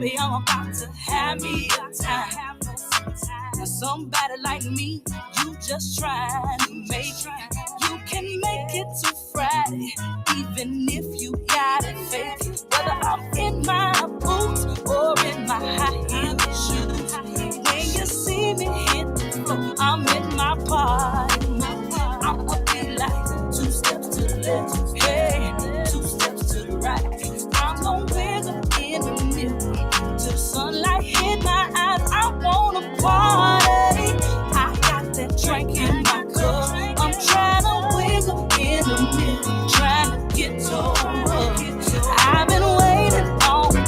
Baby, I'm about to have me a time. Now somebody like me, you just trying to make it. You can make it to Friday, even if you got it fake. Whether I'm in my boots or in my high heel shoes, when you see me hit the floor, I'm in my party. I'ma be like 2 steps to the left, hey, 2 steps to the right. I'm gonna wiggle in the middle till sunlight hit my eyes. I wanna party. I got that drink in my cup. I'm trying to wiggle in the middle, trying to get over. I've been waiting all week,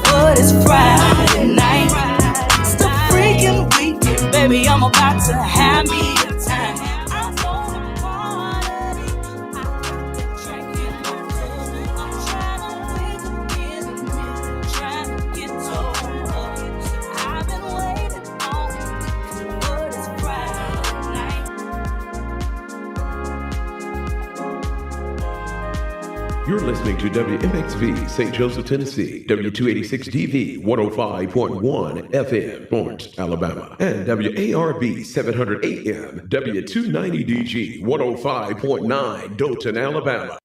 but it's Friday night. It's the freaking weekend, baby. I'm about to have me a time. I wanna party. I got that drink in my cup. I'm trying to wiggle in the middle, trying to get over. I've been waiting all week, but it's Friday night. You're listening to WMXV St. Joseph, Tennessee, W286DV 105.1 FM, Florence, Alabama, and WARB 700 AM, W290DG 105.9 Dothan, Alabama.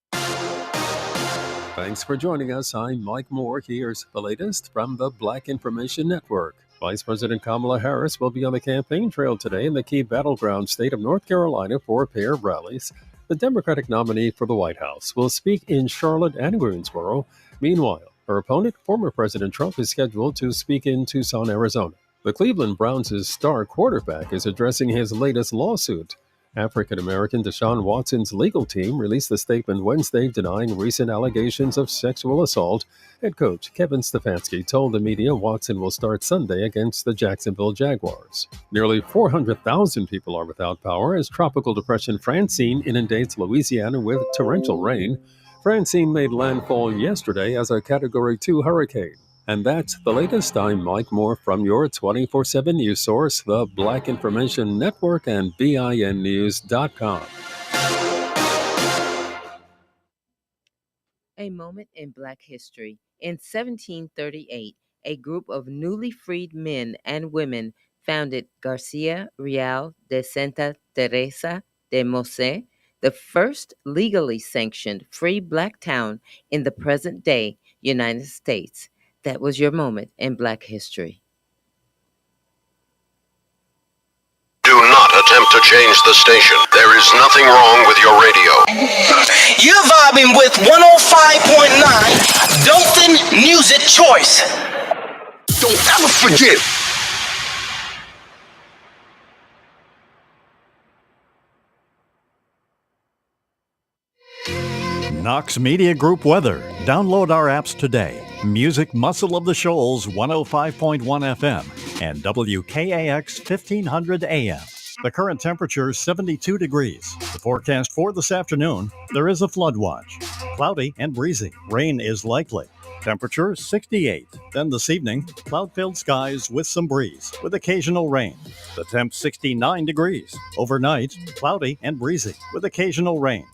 Thanks for joining us. I'm Mike Moore. Here's the latest from the Black Information Network. Vice President Kamala Harris will be on the campaign trail today in the key battleground state of North Carolina for a pair of rallies. The Democratic nominee for the White House will speak in Charlotte and Greensboro. Meanwhile, her opponent, former President Trump, is scheduled to speak in Tucson, Arizona. The Cleveland Browns' star quarterback is addressing his latest lawsuit. African-American Deshaun Watson's legal team released a statement Wednesday denying recent allegations of sexual assault. Head coach Kevin Stefanski told the media Watson will start Sunday against the Jacksonville Jaguars. Nearly 400,000 people are without power as Tropical Depression Francine inundates Louisiana with torrential rain. Francine made landfall yesterday as a Category 2 hurricane. And that's the latest. I'm Mike Moore from your 24/7 news source, the Black Information Network and BINnews.com. A moment in Black history. In 1738, a group of newly freed men and women founded Garcia Real de Santa Teresa de Mose, the first legally sanctioned free Black town in the present-day United States. That was your moment in Black history. Do not attempt to change the station. There is nothing wrong with your radio. You're vibing with 105.9 Dothan Music Choice. Don't ever forget. Knox Media Group weather. Download our apps today. Music Muscle of the Shoals 105.1 FM and WKAX 1500 AM. The current temperature is 72 degrees. The forecast for this afternoon, there is a flood watch. Cloudy and breezy. Rain is likely. Temperature 68. Then this evening, cloud-filled skies with some breeze, with occasional rain. The temp 69 degrees. Overnight, cloudy and breezy, with occasional rain.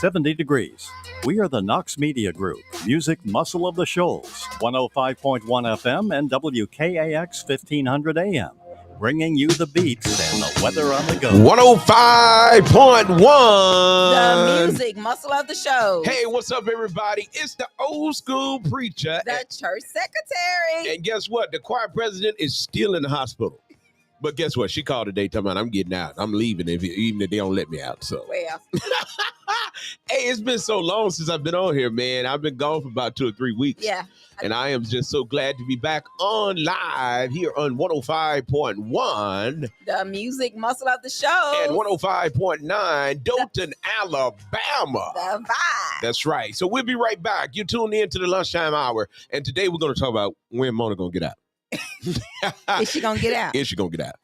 70 degrees. We are the Knox Media Group, Music Muscle of the Shoals, 105.1 FM and WKAX 1500 AM, bringing you the beats and the weather on the go. 105.1. The Music Muscle of the Show. Hey, what's up, everybody? It's the old school preacher. The church secretary. And guess what? The choir president is still in the hospital. But guess what? She called today talking about I'm getting out. I'm leaving even if they don't let me out. So well. Hey, it's been so long since I've been on here, man. I've been gone for about 2 or 3 weeks. Yeah. And I am just so glad to be back on live here on 105.1. The Music Muscle of the Show. And 105.9 Dothan, Alabama. The vibe. That's right. So we'll be right back. You tune in to the Lunchtime Hour. And today we're going to talk about when Mona going to get out. Is she going to get out? Is she going to get out?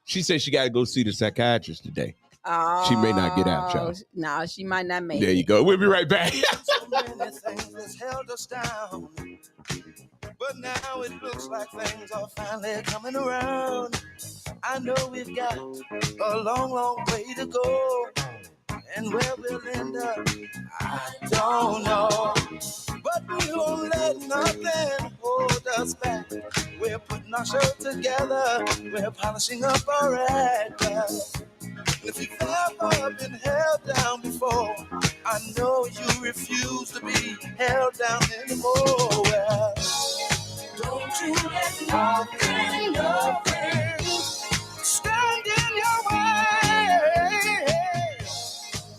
She said she got to go see the psychiatrist today. Oh, she may not get out, y'all. No, she might not make it. There you go. We'll be right back. So many things held us down, but now it looks like things are finally coming around. I know we've got a long, long way to go, and where we'll end up, I don't know. But we won't let nothing hold us back. We're putting our show together. We're polishing up our act. If you've ever been held down before, I know you refuse to be held down anymore. Well, don't you let nothing stand in your way.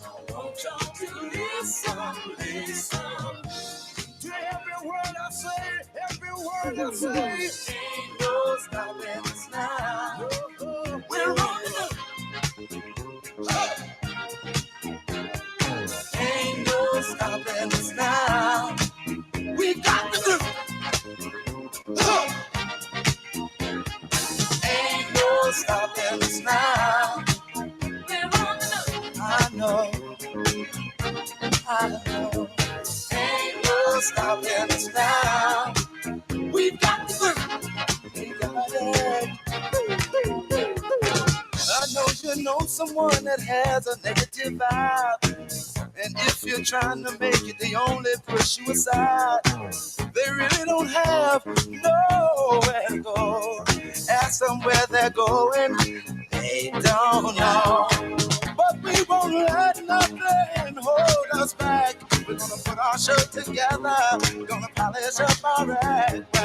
I want y'all to listen to every word I say, every word I say. Ain't no stopping us now. We're on the ain't no stopping us now. We got the groove. Ain't no stopping us now. We're on the move. I know. Ain't no stopping us now. We got the groove. We got it. I know you know someone that has a negative vibe. And if you're trying to make it, they only push you aside. They really don't have nowhere to go. Ask them where they're going, they don't know. But we won't let nothing hold us back. We're gonna put our show together. We're gonna polish up our act.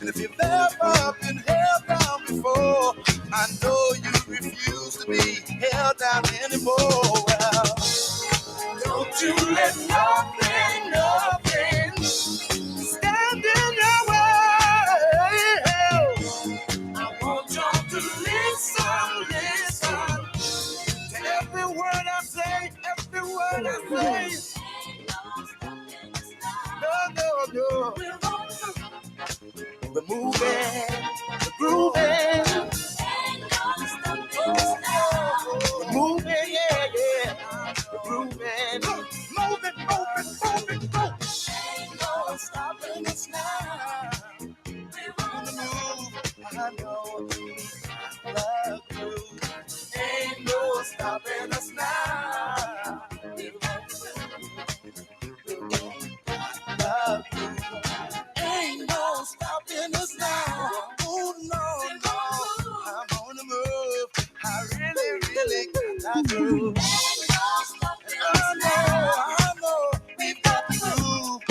And if you've ever been held down before, I know you refuse to be held down anymore. Well, don't you let nothing stand in your way. I want y'all to listen to every word I say, every word I say. No. We're moving, we're grooving. We're moving, yeah. We're grooving. Moving. Ain't no stopping us now. We're on the move. I know we got the groove. Ain't no stopping us now. We're on the groove. Ain't no stopping us now. Oh no, I'm on the move. I really got the groove. I know, we've got the groove.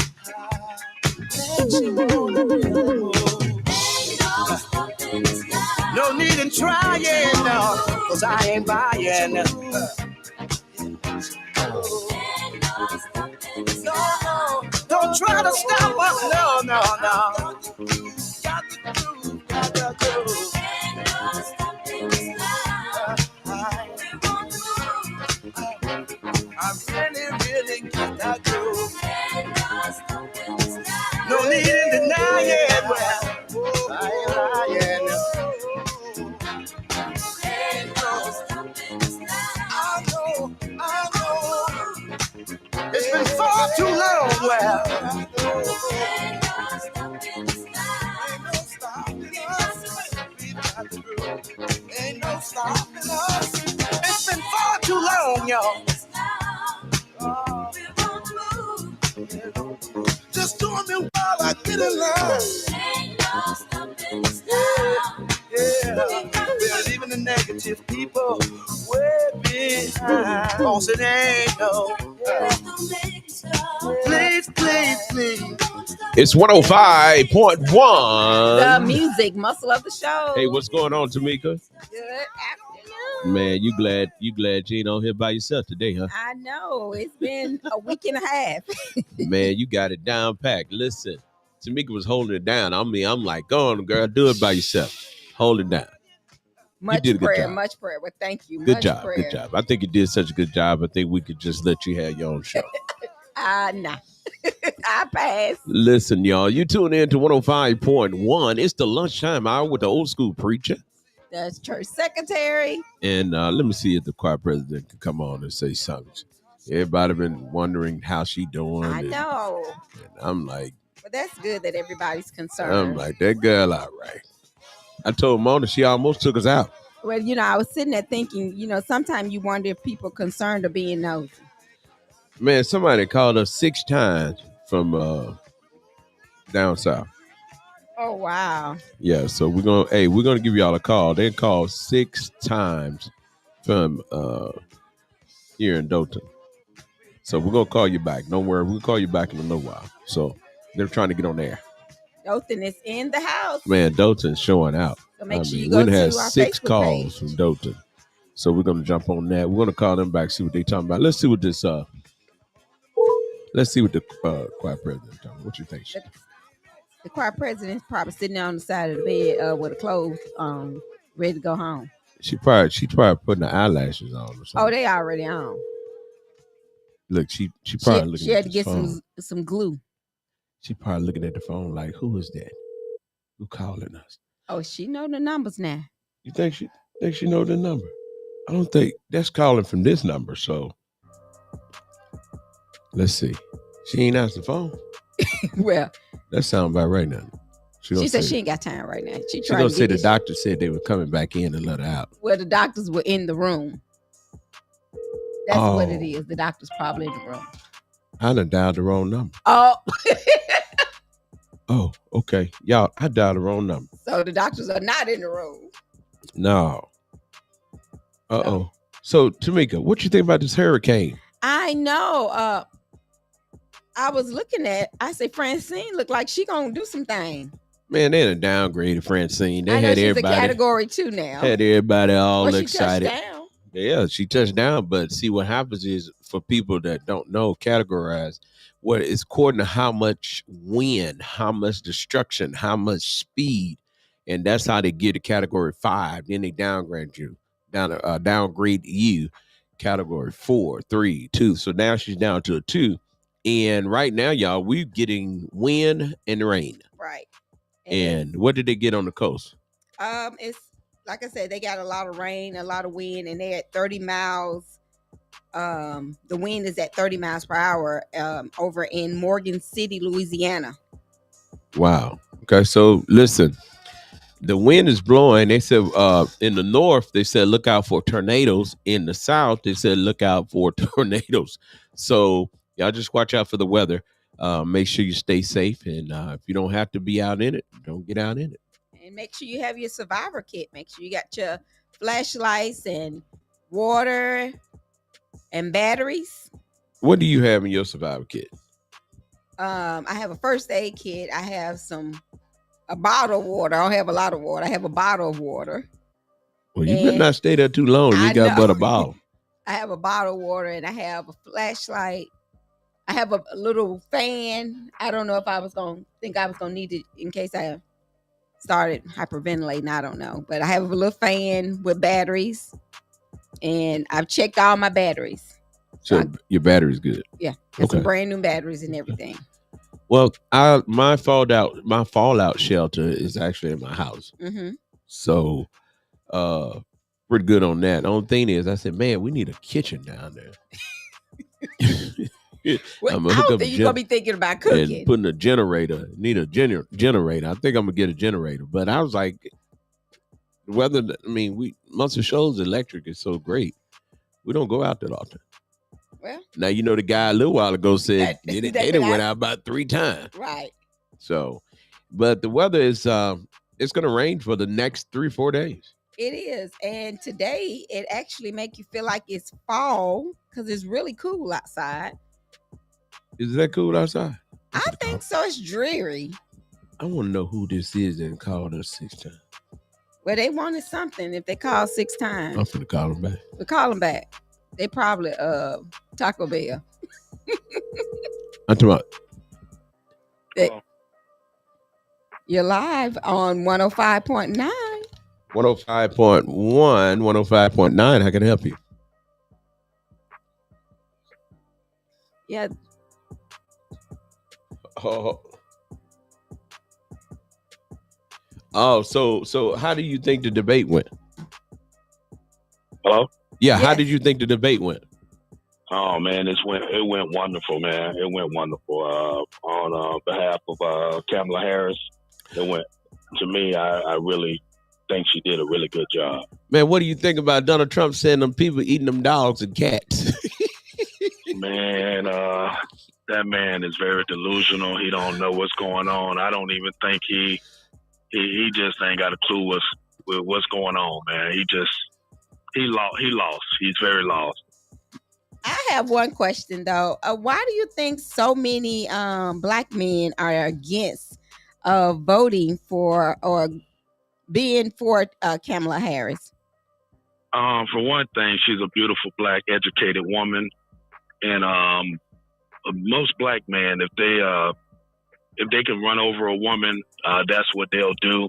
No need in trying, no, 'cause I ain't buying. No, don't try to stop us, no. Got the groove. I really got that groove. No need in denying, well, I ain't lying. I know. It's been far too long, well. Ain't no stopping us. It's been far too long, y'all. Just doing me while I get in line. We're leaving the negative people way behind. Oh, so they ain't no. Please. It's 105.1. The music muscle of the show. Hey, what's going on, Tamika? Good afternoon. Man, you glad you ain't on here by yourself today, huh? I know. It's been a week and a half. Man, you got it down packed. Listen, Tamika was holding it down. I mean, I'm like, go on, girl, do it by yourself. Hold it down. Much you did a prayer, good job. much prayer. Well, thank you. Good much job, prayer. good job. I think you did such a good job. I think we could just let you have your own show. Nah. I pass. Listen, y'all, you tune in to 105.1. It's the lunchtime hour with the old school preacher. The church secretary. And let me see if the choir president can come on and say something. Everybody been wondering how she doing. I know. And I'm like. But that's good that everybody's concerned. I'm like, that girl all right. I told Mona she almost took us out. Well, I was sitting there thinking, sometimes you wonder if people concerned or being nosy. Man, somebody called us 6 times from down south. Oh wow. Yeah, so we're gonna give y'all a call. They called 6 times from here in Dothan. So we're gonna call you back. Don't worry, we'll call you back in a little while. So they're trying to get on there. Dothan is in the house. Man, Dothan's showing out. So make sure you we go had to our 6 Facebook calls page. from Dothan. So we're gonna jump on that. We're gonna call them back, see what they talking about. Let's see what this let's see what the choir president talking about. What you think? The choir president's probably sitting on the side of the bed with her clothes ready to go home. She probably putting the eyelashes on or something. Oh, they already on. Look, she probably looking she at had to this get phone. some glue. She probably looking at the phone like, who is that? Who calling us? Oh, she know the numbers now. You think she know the number? I don't think that's calling from this number. So let's see. She ain't answered the phone. Well, that sounds about right now. She said she ain't got time right now. She gonna say the doctor said they were coming back in and let her out. Well, the doctors were in the room. That's what it is. The doctor's probably in the room. I done dialed the wrong number. Oh. Oh, okay. Y'all, I dialed the wrong number. So the doctors are not in the room. No. Uh-oh. So, Tamika, what you think about this hurricane? I know. I was looking at, I said, Francine look like she gonna do some things. Man, they done downgraded Francine. They had she's everybody. A category 2 now. Had everybody all excited. She touched down. Yeah, she touched down. But see, what happens is, for people that don't know, categorize, what is according to how much wind, how much destruction, how much speed, and that's how they get a category 5. Then they downgrade you, downgrade you, category 4, 3, 2. So now she's down to a 2. And right now, y'all, we're getting wind and rain. Right. And what did they get on the coast? It's like I said, they got a lot of rain, a lot of wind, and they're at 30 miles. The wind is at 30 miles per hour over in Morgan City, Louisiana. Wow. Okay, so listen, the wind is blowing. They said in the north, they said look out for tornadoes. In the south, they said look out for tornadoes. So y'all just watch out for the weather. Make sure you stay safe, and if you don't have to be out in it, don't get out in it. And make sure you have your survivor kit. Make sure you got your flashlights and water and batteries. What do you have in your survivor kit? I have a first aid kit. I have a bottle of water. I don't have a lot of water. I have a bottle of water. Well, you better not stay there too long. You got but a bottle. I have a bottle of water, and I have a flashlight. I have a little fan. I don't know if I was gonna need it in case I started hyperventilating. I don't know, but I have a little fan with batteries, and I've checked all my batteries. So your battery's good. Yeah, got some brand new batteries and everything. Well, my fallout shelter is actually in my house. Mm-hmm. So, pretty good on that. The only thing is, I said, man, we need a kitchen down there. Well, I don't think you're gonna be thinking about cooking. And putting a generator. Need a generator. I think I'm gonna get a generator. But I was like, whether Muscle Shoals electric is so great, we don't go out that often. Well, now you know the guy a little while ago said they went out about 3 times. Right. So, but the weather is it's gonna rain for the next 3-4 days. It is, and today it actually make you feel like it's fall because it's really cool outside. Is that cool outside? I think so. It's dreary. I want to know who this is that called us 6 times. Well, they wanted something if they called 6 times. I'm finna call them back. We call them back. They probably Taco Bell. I'm talking about. You're live on 105.9. 105.1, 105.9. How can I help you? Yeah. Oh, so how do you think the debate went? Hello? Yeah, yes. How did you think the debate went? Oh man, it went wonderful, man. It went wonderful. On behalf of Kamala Harris, it went, to me, I really think she did a really good job. Man, what do you think about Donald Trump saying them people eating them dogs and cats? Man, that man is very delusional. He don't know what's going on. I don't even think he he just ain't got a clue what's going on, man. He lost. He's very lost. I have one question though. Why do you think so many black men are against voting for or being for Kamala Harris? For one thing, she's a beautiful black educated woman, and most black men, if they can run over a woman, that's what they'll do,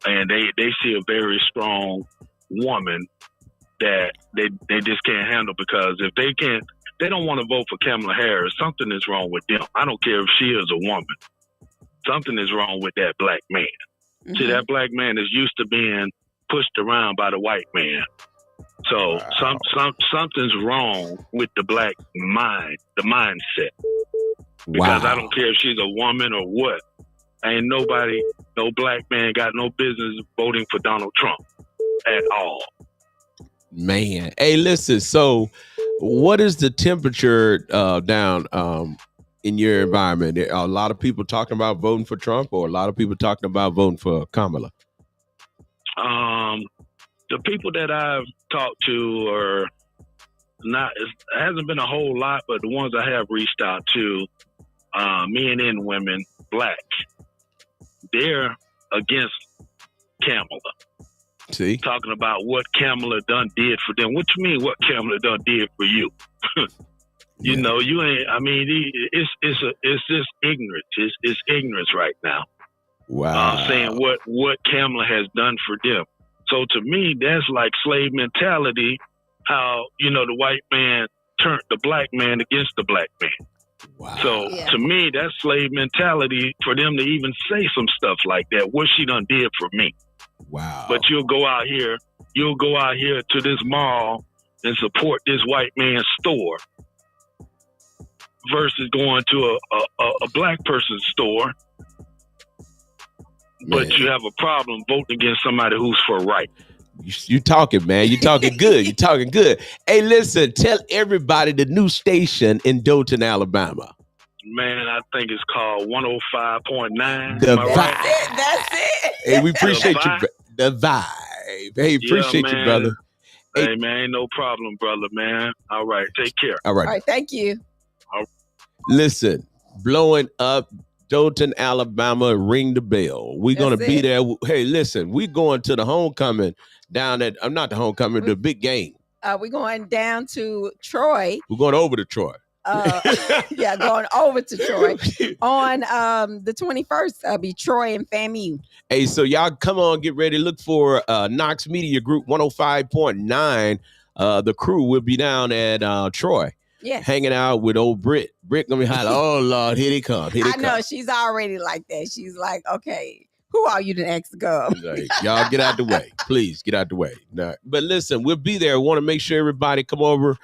and they see a very strong woman that they just can't handle, because if they don't want to vote for Kamala Harris, something is wrong with them. I don't care if she is a woman. Something is wrong with that black man. Mm-hmm. See, that black man is used to being pushed around by the white man. So something's wrong with the black mind, the mindset. Because I don't care if she's a woman or what. Ain't no black man got no business voting for Donald Trump at all. Man. Hey, listen, so what is the temperature down in your environment? Are a lot of people talking about voting for Trump, or a lot of people talking about voting for Kamala? The people that I've talked to are not, it hasn't been a whole lot, but the ones I have reached out to, men and women, black, they're against Kamala. See? Talking about what Kamala done did for them. What you mean what Kamala done did for you? You know, you ain't, I mean, it's just ignorance. It's ignorance right now. Wow. Saying what Kamala has done for them. So to me, that's like slave mentality, how, you know, the white man turned the black man against the black man. Wow. So to me, that's slave mentality for them to even say some stuff like that. What she done did for me. Wow. But you'll go out here to this mall and support this white man's store versus going to a black person's store. But you have a problem voting against somebody who's for right. You talking, man. You talking good. You talking good. Hey, listen, tell everybody the new station in Dothan, Alabama. Man, I think it's called 105.9. The Vibe. Right? That's it. Hey, we appreciate you. The Vibe. Hey, appreciate you, brother. Hey, man, ain't no problem, brother, man. All right, take care. All right. All right, thank you. Listen, blowing up Dothan, Alabama, ring the bell. We're going to be there. Hey, listen, we're going to the homecoming down at, I'm not the homecoming, the big game. We're going down to Troy. We're going over to Troy. Going over to Troy on the 21st. I'll be Troy and FAMU. Hey, so y'all come on, get ready. Look for Knox Media Group 105.9. The crew will be down at Troy. Yes. Hanging out with old Britt. Britt gonna be hollering, oh Lord, here they come. Here they come. I know, she's already like that. She's like, okay, who are you to ask to go? Like, y'all get out the way. Please get out the way. Nah. But listen, we'll be there. Want to make sure everybody come over,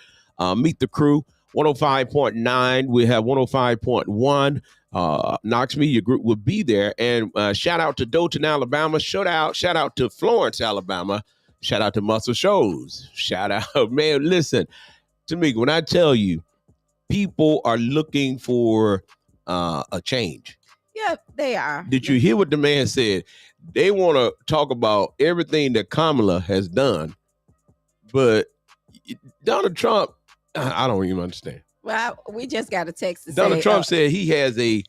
meet the crew. 105.9. We have 105.1. Knox Media Group will be there. And shout out to Dothan, Alabama. Shout out to Florence, Alabama. Shout out to Muscle Shoals. Shout out, man. Listen, to me, when I tell you, people are looking for a change. Yeah, they are. Did you hear what the man said? They want to talk about everything that Kamala has done, but Donald Trump, I don't even understand. Well, we just got a text to Donald Trump said he has a,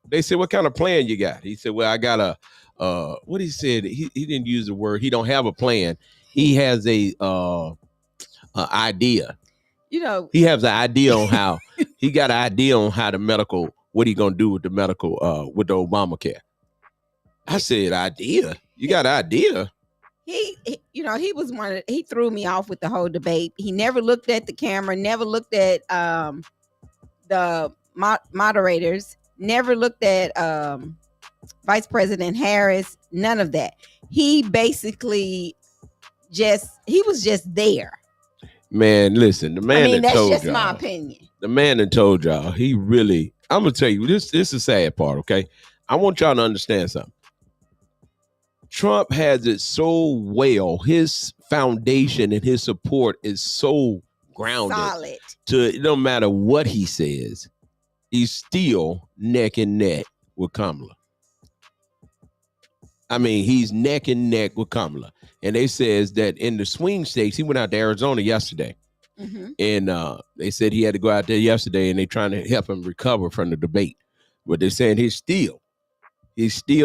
they said, what kind of plan you got? He said, well, I got a, what he said, he didn't use the word, he don't have a plan. He has a idea. You know, he has an idea on how, he got an idea on how the medical, what he gonna do with the medical, with the Obamacare. I said, idea? You got an idea? He he threw me off with the whole debate. He never looked at the camera, never looked at the moderators, never looked at Vice President Harris, none of that. He basically he was just there. Man, listen, the man that told y'all. That's just my opinion. The man that told y'all, he really, I'm going to tell you, this is the sad part, okay? I want y'all to understand something. Trump has it so well. His foundation and his support is so grounded. Solid. It don't matter what he says, he's still neck and neck with Kamala. I mean, he's neck and neck with Kamala. And they says that in the swing states, he went out to Arizona yesterday. Mm-hmm. And they said he had to go out there yesterday, and they trying to help him recover from the debate. But they're saying he's still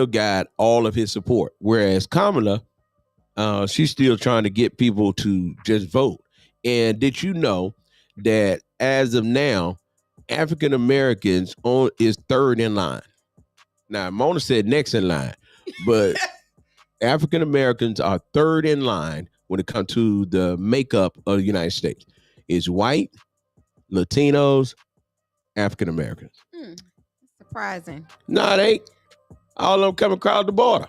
got all of his support. Whereas Kamala, she's still trying to get people to just vote. And did you know that as of now, African Americans is third in line? Now, Mona said next in line, but African Americans are third in line when it comes to the makeup of the United States. It's white, Latinos, African Americans. Surprising. No, it ain't. All of them come across the border.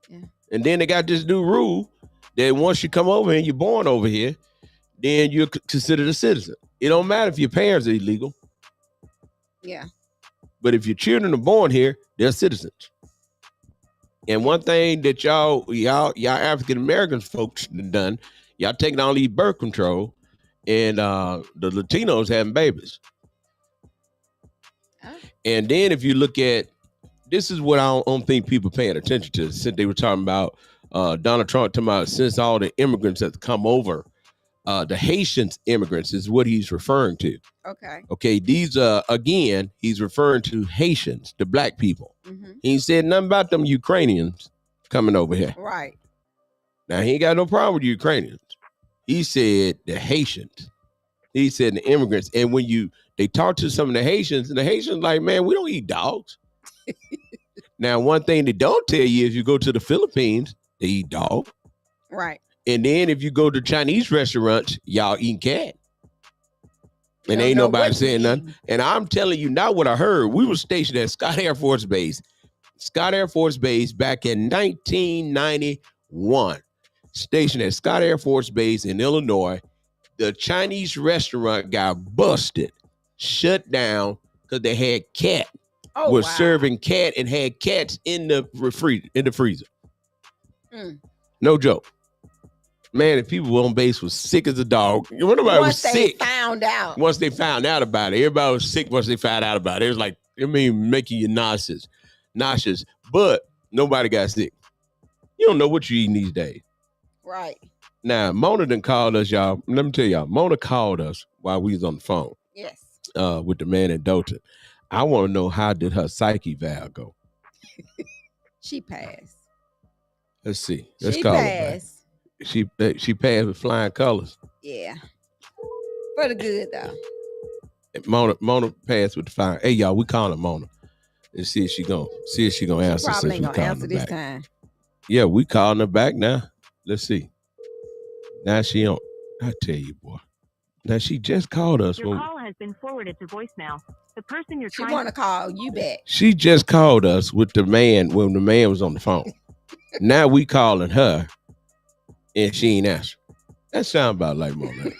Yeah. And then they got this new rule that once you come over and you're born over here, then you're considered a citizen. It don't matter if your parents are illegal. Yeah. But if your children are born here, they're citizens. And one thing that y'all African Americans folks done, y'all taking all these birth control, and the Latinos having babies. Oh. And then if you look at, this is what I don't think people paying attention to, since they were talking about Donald Trump talking about since all the immigrants have come over, the Haitian immigrants is what he's referring to. Okay. Okay, these again, he's referring to Haitians, the black people. Mm-hmm. He said nothing about them Ukrainians coming over here. Right. Now, he ain't got no problem with the Ukrainians. He said the Haitians. He said the immigrants. And when they talk to some of the Haitians, and the Haitians like, man, we don't eat dogs. Now, one thing they don't tell you is you go to the Philippines, they eat dog. Right. And then if you go to Chinese restaurants, y'all eat cat. And ain't nobody saying nothing. And I'm telling you now what I heard. We were stationed at Scott Air Force Base. Scott Air Force Base back in 1991. Stationed at Scott Air Force Base in Illinois. The Chinese restaurant got busted, shut down, because they had cat. Oh, was wow. serving cat and had cats in the freezer. Mm. No joke. Man, if people on base was sick as a dog, nobody was sick. Once they found out about it, everybody was sick once they found out about it. It was like, making you nauseous. But nobody got sick. You don't know what you're eating these days. Right. Now, Mona done called us, y'all. Let me tell y'all, Mona called us while we was on the phone. Yes. With the man in Dothan. I want to know, how did her psyche valve go? She passed. Let's see. Let's call her back. She passed with flying colors. Yeah. For the good, though. Mona passed with the flying. Hey, y'all, we calling Mona. Let's see if she gonna answer. Probably ain't gonna answer this time. Yeah, we calling her back now. Let's see. Now she on. I tell you, boy. Now she just called us. Your call has been forwarded to voicemail. The person you're trying. She want to call you back. She just called us with the man when the man was on the phone. Now we calling her, and she ain't answering. That sound about like Mona.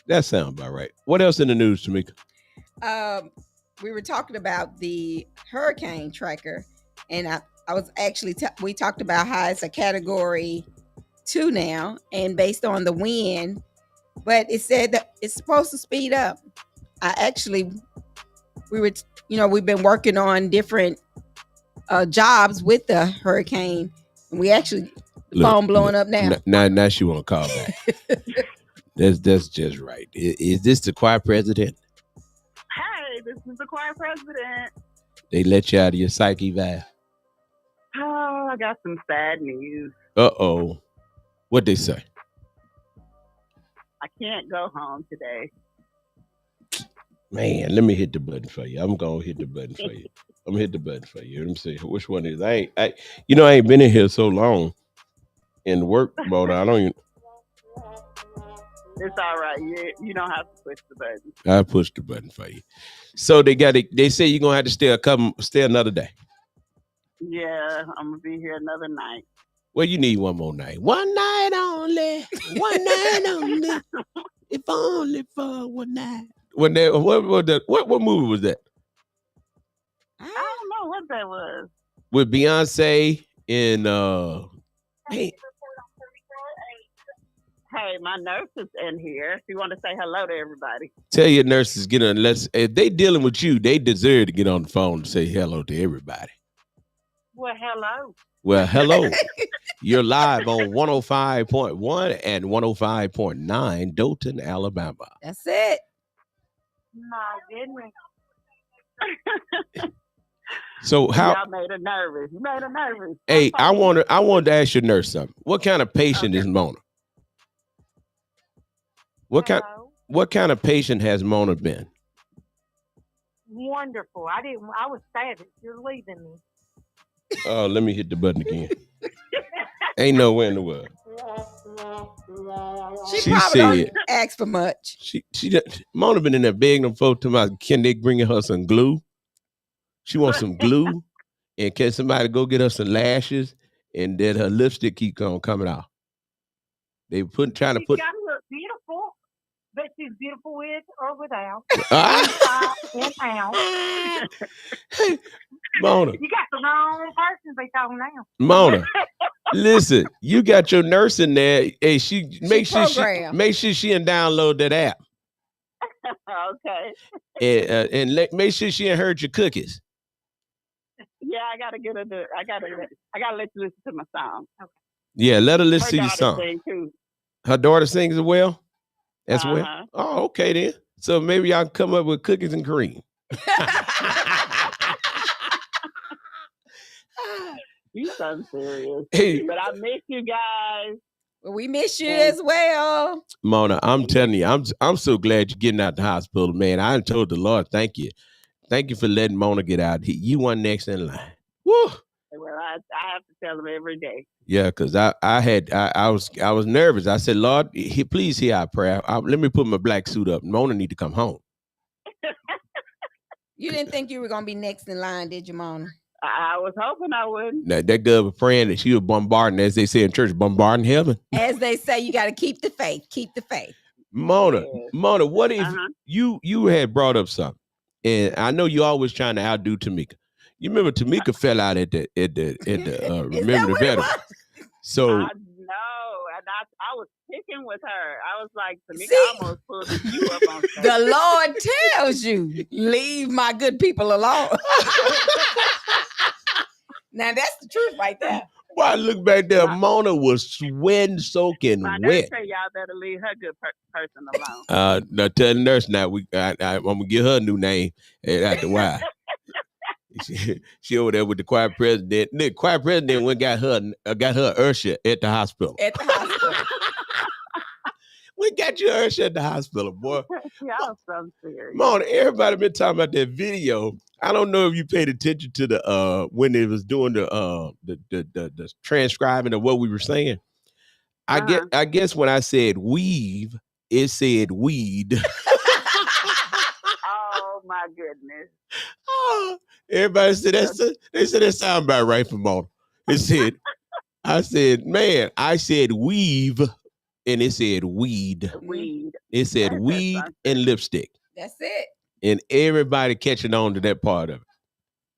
That sound about right. What else in the news, Tamika? We were talking about the hurricane tracker, and I was actually we talked about how it's a category 2 now, and based on the wind, but it said that it's supposed to speed up. We've been working on different jobs with the hurricane, and we actually phone blowing up now. Now she want to call back. That's just right. Is this the choir president? Hey, this is the choir president. They let you out of your psyche valve. Oh, I got some sad news. Uh-oh. What'd they say? I can't go home today. Man, let me hit the button for you. I'm gonna hit the button for you. I'm gonna hit the button for you. Let me see which one is. I ain't been in here so long in the work mode. I don't even. It's all right. You don't have to push the button. I pushed the button for you. So they say you're gonna have to stay another day. Yeah, I'm gonna be here another night. Well, you need one more night. One night only. One night only. If only for one night. What movie was that? I don't know what that was. With Beyonce and Hey, my nurse is in here. She want to say hello to everybody. Tell your nurses if they dealing with you, they deserve to get on the phone and say hello to everybody. Well, hello. Well, hello. You're live on 105.1 and 105.9 Dothan, Alabama. That's it. My goodness. So how? Y'all made her nervous. You made her nervous. Hey, I wanted to ask your nurse something. What kind of patient is Mona? What kind of patient has Mona been? Wonderful. I was sad that you're leaving me. Oh, let me hit the button again. Ain't nowhere in the world. She probably don't ask for much. Mona been in there begging them folks to my, can they bring her some glue? She wants some glue, and can somebody go get her some lashes, and then her lipstick keep on coming out. They trying to put. She's got to look beautiful, but she's beautiful with or without. In out. Mona. You got the wrong person they talking now. Mona, listen, you got your nurse in there. Hey, make sure she and download that app. Okay. And make sure she ain't heard your cookies. Yeah, I gotta get her to. I gotta let you listen to my song. Okay. Yeah, let her listen to your song. Sing too. Her daughter sings as well. As well. Oh, okay then. So maybe y'all can come up with cookies and cream. You so serious. Hey. But I miss you guys. Well, we miss you as well. Mona, I'm telling you, I'm so glad you're getting out the hospital, man. I told the Lord, thank you. Thank you for letting Mona get out. You won next in line. Woo! Well, I have to tell him every day. Yeah, because I was nervous. I said, Lord, please hear our prayer. Let me put my black suit up. Mona need to come home. You didn't think you were gonna be next in line, did you, Mona? I was hoping I wouldn't. Now, that girl was praying that she was bombarding, as they say in church, bombarding heaven. As they say, you got to keep the faith. Keep the faith. Mona, what if you had brought up something? And I know you always trying to outdo Tamika. You remember Tamika fell out at the remember the veteran. So I know, and I was picking with her. I was like, Tamika almost pulled you up on stage. The Lord tells you, leave my good people alone. Now that's the truth right there. Well, I look back there, Mona was sweating, soaking My wet. nurse say y'all better leave her good person alone. Now tell the nurse now I'm gonna give her a new name after a while. She over there with the choir president. The choir president went got her Ursha at the hospital. At the hospital. We got you Ursha at the hospital, boy. Y'all so serious. Mona, everybody been talking about that video. I don't know if you paid attention to the when they was doing the transcribing of what we were saying. I guess when I said weave, it said weed. Oh my goodness. Oh, everybody said they said that sound about right for Mona. It said, I said, man, I said weave, and it said weed. Weed. It said weed and lipstick. That's it. And everybody catching on to that part of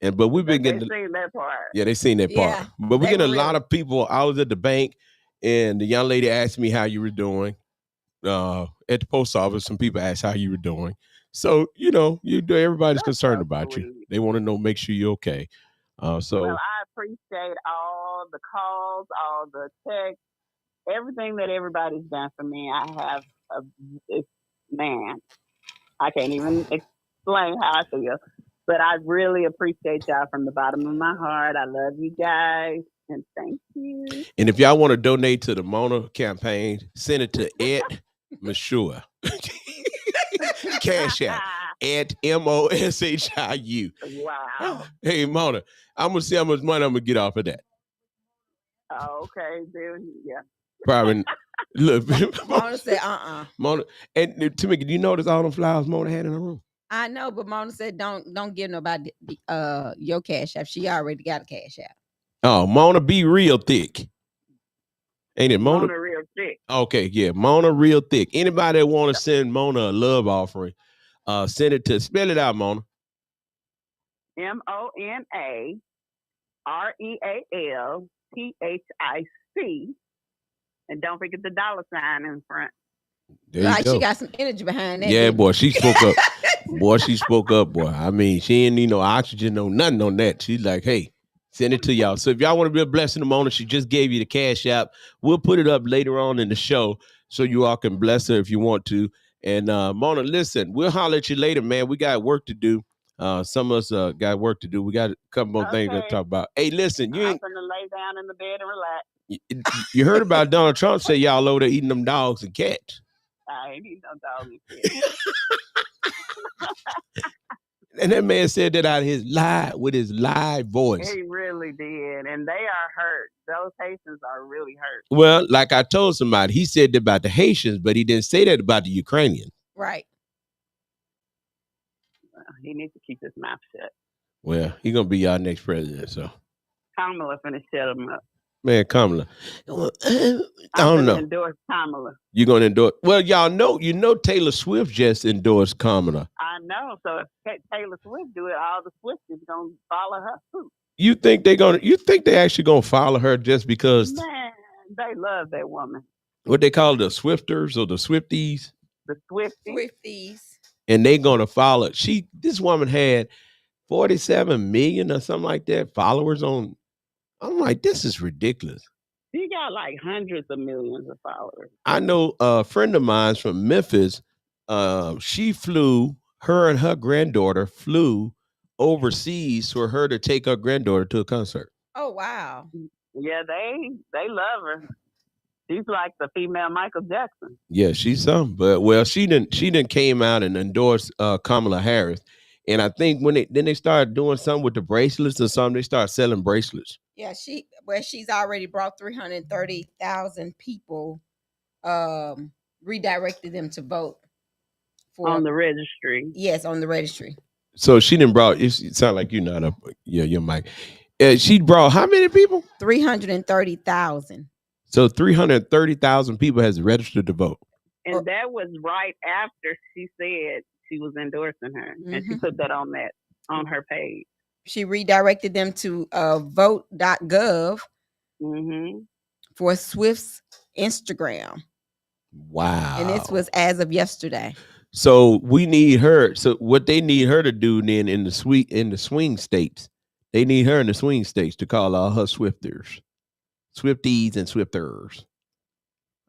it. But we've been getting seen that part. Yeah, they seen that part. But we're getting a lot of people. I was at the bank, and the young lady asked me how you were doing. At the post office, some people asked how you were doing. So, everybody's concerned about you. They want to know, make sure you're okay. Well, I appreciate all the calls, all the texts, everything that everybody's done for me. I can't even explain how I feel, but I really appreciate y'all from the bottom of my heart. I love you guys, and thank you. And if y'all want to donate to the Mona campaign, send it to Ed Mashua. Cash out at MOSHIU. Wow. Hey, Mona, I'm going to see how much money I'm going to get off of that. Oh, okay, dude. Yeah. Probably. Look, Mona said, Mona, and Tamika, do you notice all them flowers Mona had in her room? I know, but Mona said, don't give nobody your cash app. She already got a cash app. Oh, Mona be real thick. Ain't it Mona? Mona real thick. Okay, yeah, Mona real thick. Anybody that want to send Mona a love offering, send it to, spell it out, Mona. MONAREALTHIC. And don't forget the $sign in front. She got some energy behind that. Yeah, boy, she spoke up. Boy, she spoke up, boy. I mean, she didn't need no oxygen, no nothing on that. She's like, hey, Send it to y'all. So if y'all want to be a blessing to Mona, she just gave you the Cash App. We'll put it up later on in the show so you all can bless her if you want to. And Mona, listen, we'll holler at you later, man. We got work to do. Some of us got work to do. We got a couple more things to talk about. Hey, listen, I'm gonna lay down in the bed and relax. you heard about Donald Trump say y'all over there eating them dogs and cats. I ain't eating no dog and cats. And that man said that out of his live voice. He really did. And they are hurt. Those Haitians are really hurt. Well, like I told somebody, he said that about the Haitians, but he didn't say that about the Ukrainians. Right. Well, he needs to keep his mouth shut. Well, he's going to be our next president, so. Kamala finna shut him up. Man, Kamala. I don't know. Endorse Kamala. You're going to endorse. Well, y'all know, Taylor Swift just endorsed Kamala. I know. So if Taylor Swift do it, all the Swifties going to follow her too. You think they actually going to follow her just because? Man, they love that woman. What they call the Swifters or the Swifties? The Swifties. And they going to follow. This woman had 47 million or something like that followers on. I'm like, this is ridiculous. She got like hundreds of millions of followers. I know a friend of mine from Memphis. Her and her granddaughter flew overseas for her to take her granddaughter to a concert. Oh, wow. Yeah, they love her. She's like the female Michael Jackson. Yeah, she's some, but well, she didn't came out and endorsed Kamala Harris. And I think when they started doing something with the bracelets or something, they started selling bracelets. Yeah, she's already brought 330,000 people, redirected them to vote on the registry. Yes, on the registry. So she didn't brought. It sound like you're not up. Yeah, your mic. She brought how many people? 330,000. So 330,000 people has registered to vote. And that was right after she said she was endorsing her, and she put that on her page. She redirected them to vote.gov for Swift's Instagram. Wow. And this was as of yesterday. So we need her. So what they need her to do then in the swing states, they need her in the swing states to call all her Swifties and Swifters.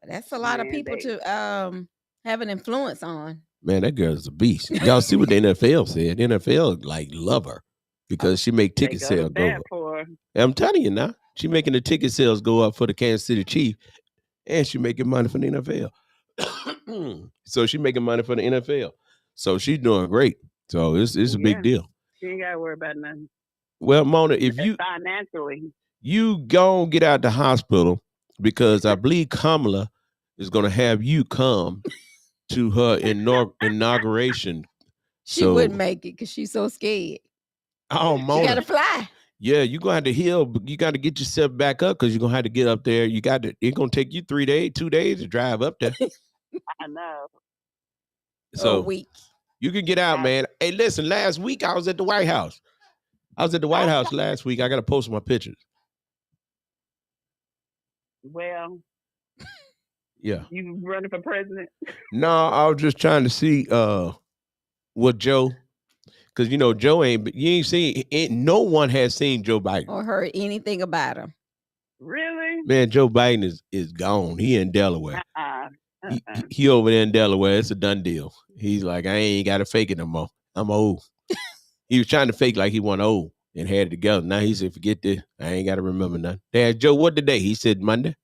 That's a lot of people to have an influence on. Man, that girl is a beast. Y'all see what the NFL said. The NFL like love her because she make ticket sales go up. I'm telling you now, she making the ticket sales go up for the Kansas City Chiefs, and she making money for the NFL. So she making money for the NFL. So she's doing great. So it's a big deal. She ain't got to worry about nothing. Well, Mona, if you financially, you go get out the hospital because I believe Kamala is going to have you come to her inauguration. She wouldn't make it because she's so scared. Oh, Mona. She got to fly. Yeah, you're going to have to heal, but you got to get yourself back up because you're going to have to get up there. It's going to take you 2 days to drive up there. I know. So a week. You can get out, man. Hey, listen, last week I was at the White House. Last week. I got to post my pictures. Well, yeah. You running for president? No, I was just trying to see what Joe, because Joe no one has seen Joe Biden or heard anything about him. Really? Man, Joe Biden is gone. He in Delaware. He over there in Delaware. It's a done deal. He's like, I ain't got to fake it no more. I'm old. He was trying to fake like he wasn't old and had it together. Now he said, forget this. I ain't got to remember nothing. They asked Joe, what today? He said Monday.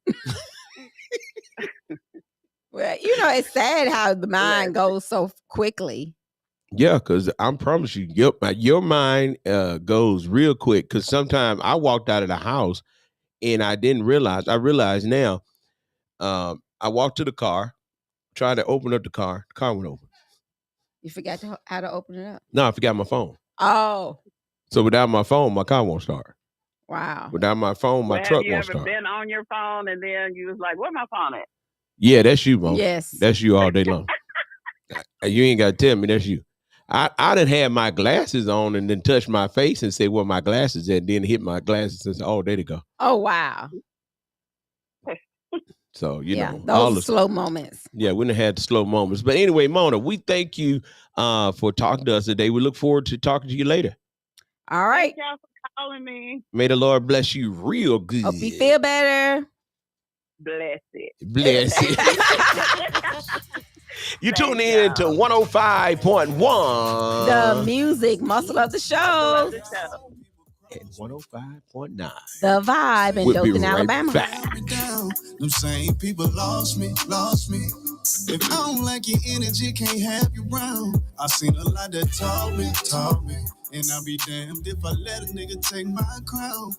Well, it's sad how the mind goes so quickly. Yeah, because I promise you, your mind goes real quick. Because sometimes I walked out of the house and I didn't realize. I realize now. I walked to the car, tried to open up the car went open. You forgot how to open it up? No, I forgot my phone. Oh. So without my phone, my car won't start. Wow. Without my phone, my truck won't start. Have you ever been on your phone and then you was like, where my phone at? Yeah, that's you, Mom. Yes. That's you all day long. You ain't got to tell me that's you. I done had my glasses on and then touch my face and say where my glasses at, and then hit my glasses and say, oh, there they go. Oh, wow. So, those are slow moments. Yeah, we done had the slow moments. But anyway, Mona, we thank you for talking to us today. We look forward to talking to you later. All right. Thank y'all for calling me. May the Lord bless you real good. Hope you feel better. Bless it. Bless it. You tune in to 105.1. The music muscle of the show. And 105.9. The vibe in We'll be Dothan, right Alabama. back. Them same people lost me. If I don't like your energy, can't have you round. I seen a lot that taught me. And I'll be damned if I let a nigga take my crown.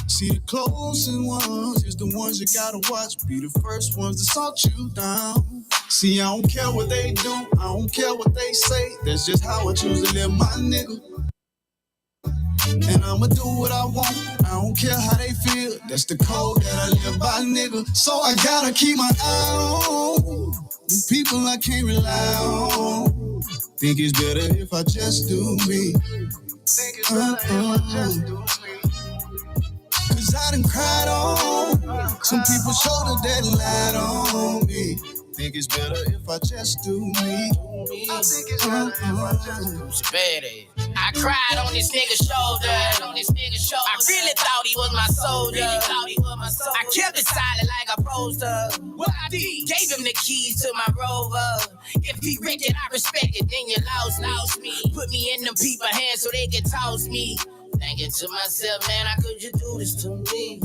See, the closest ones is the ones you gotta watch. Be the first ones to salt you down. See, I don't care what they do, I don't care what they say. That's just how I choose to live, my nigga. And I'ma do what I want, I don't care how they feel. That's the code that I live by, nigga. So I gotta keep my eye on the people I can't rely on. Think it's better if I just do me. Cause I done cried on some people's shoulder that lied on me. Think it's better if I just do me. I think it's better if I just do me. I cried on this nigga's shoulder. I really thought he was my soldier. I kept it silent like I posed up. What I did, gave him the keys to my Rover. If he wrecked it, I respect it, then you lost me. Put me in them people's hands so they can toss me. Thinking to myself, man, how could you do this to me?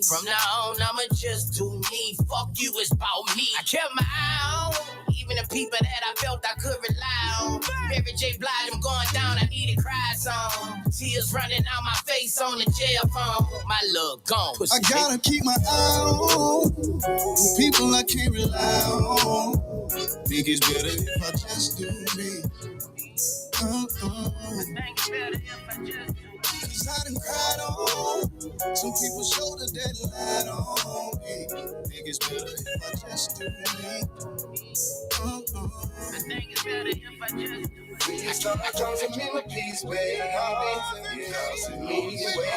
From now on, I'ma just do me. Fuck you, it's about me. I kept my eye on even the people that I felt I could rely on. Mary J. Blige, I'm going down, I need a cry song. Tears running out my face on the jail phone. My love gone. I gotta keep my eye on people I can't rely on. Think it's better if I just do me. Cause I done cried on some people's shoulder that lied on me. Think it's better if I just do me. I think it's better if I just do me. You start causing me with peace, baby. Causing me way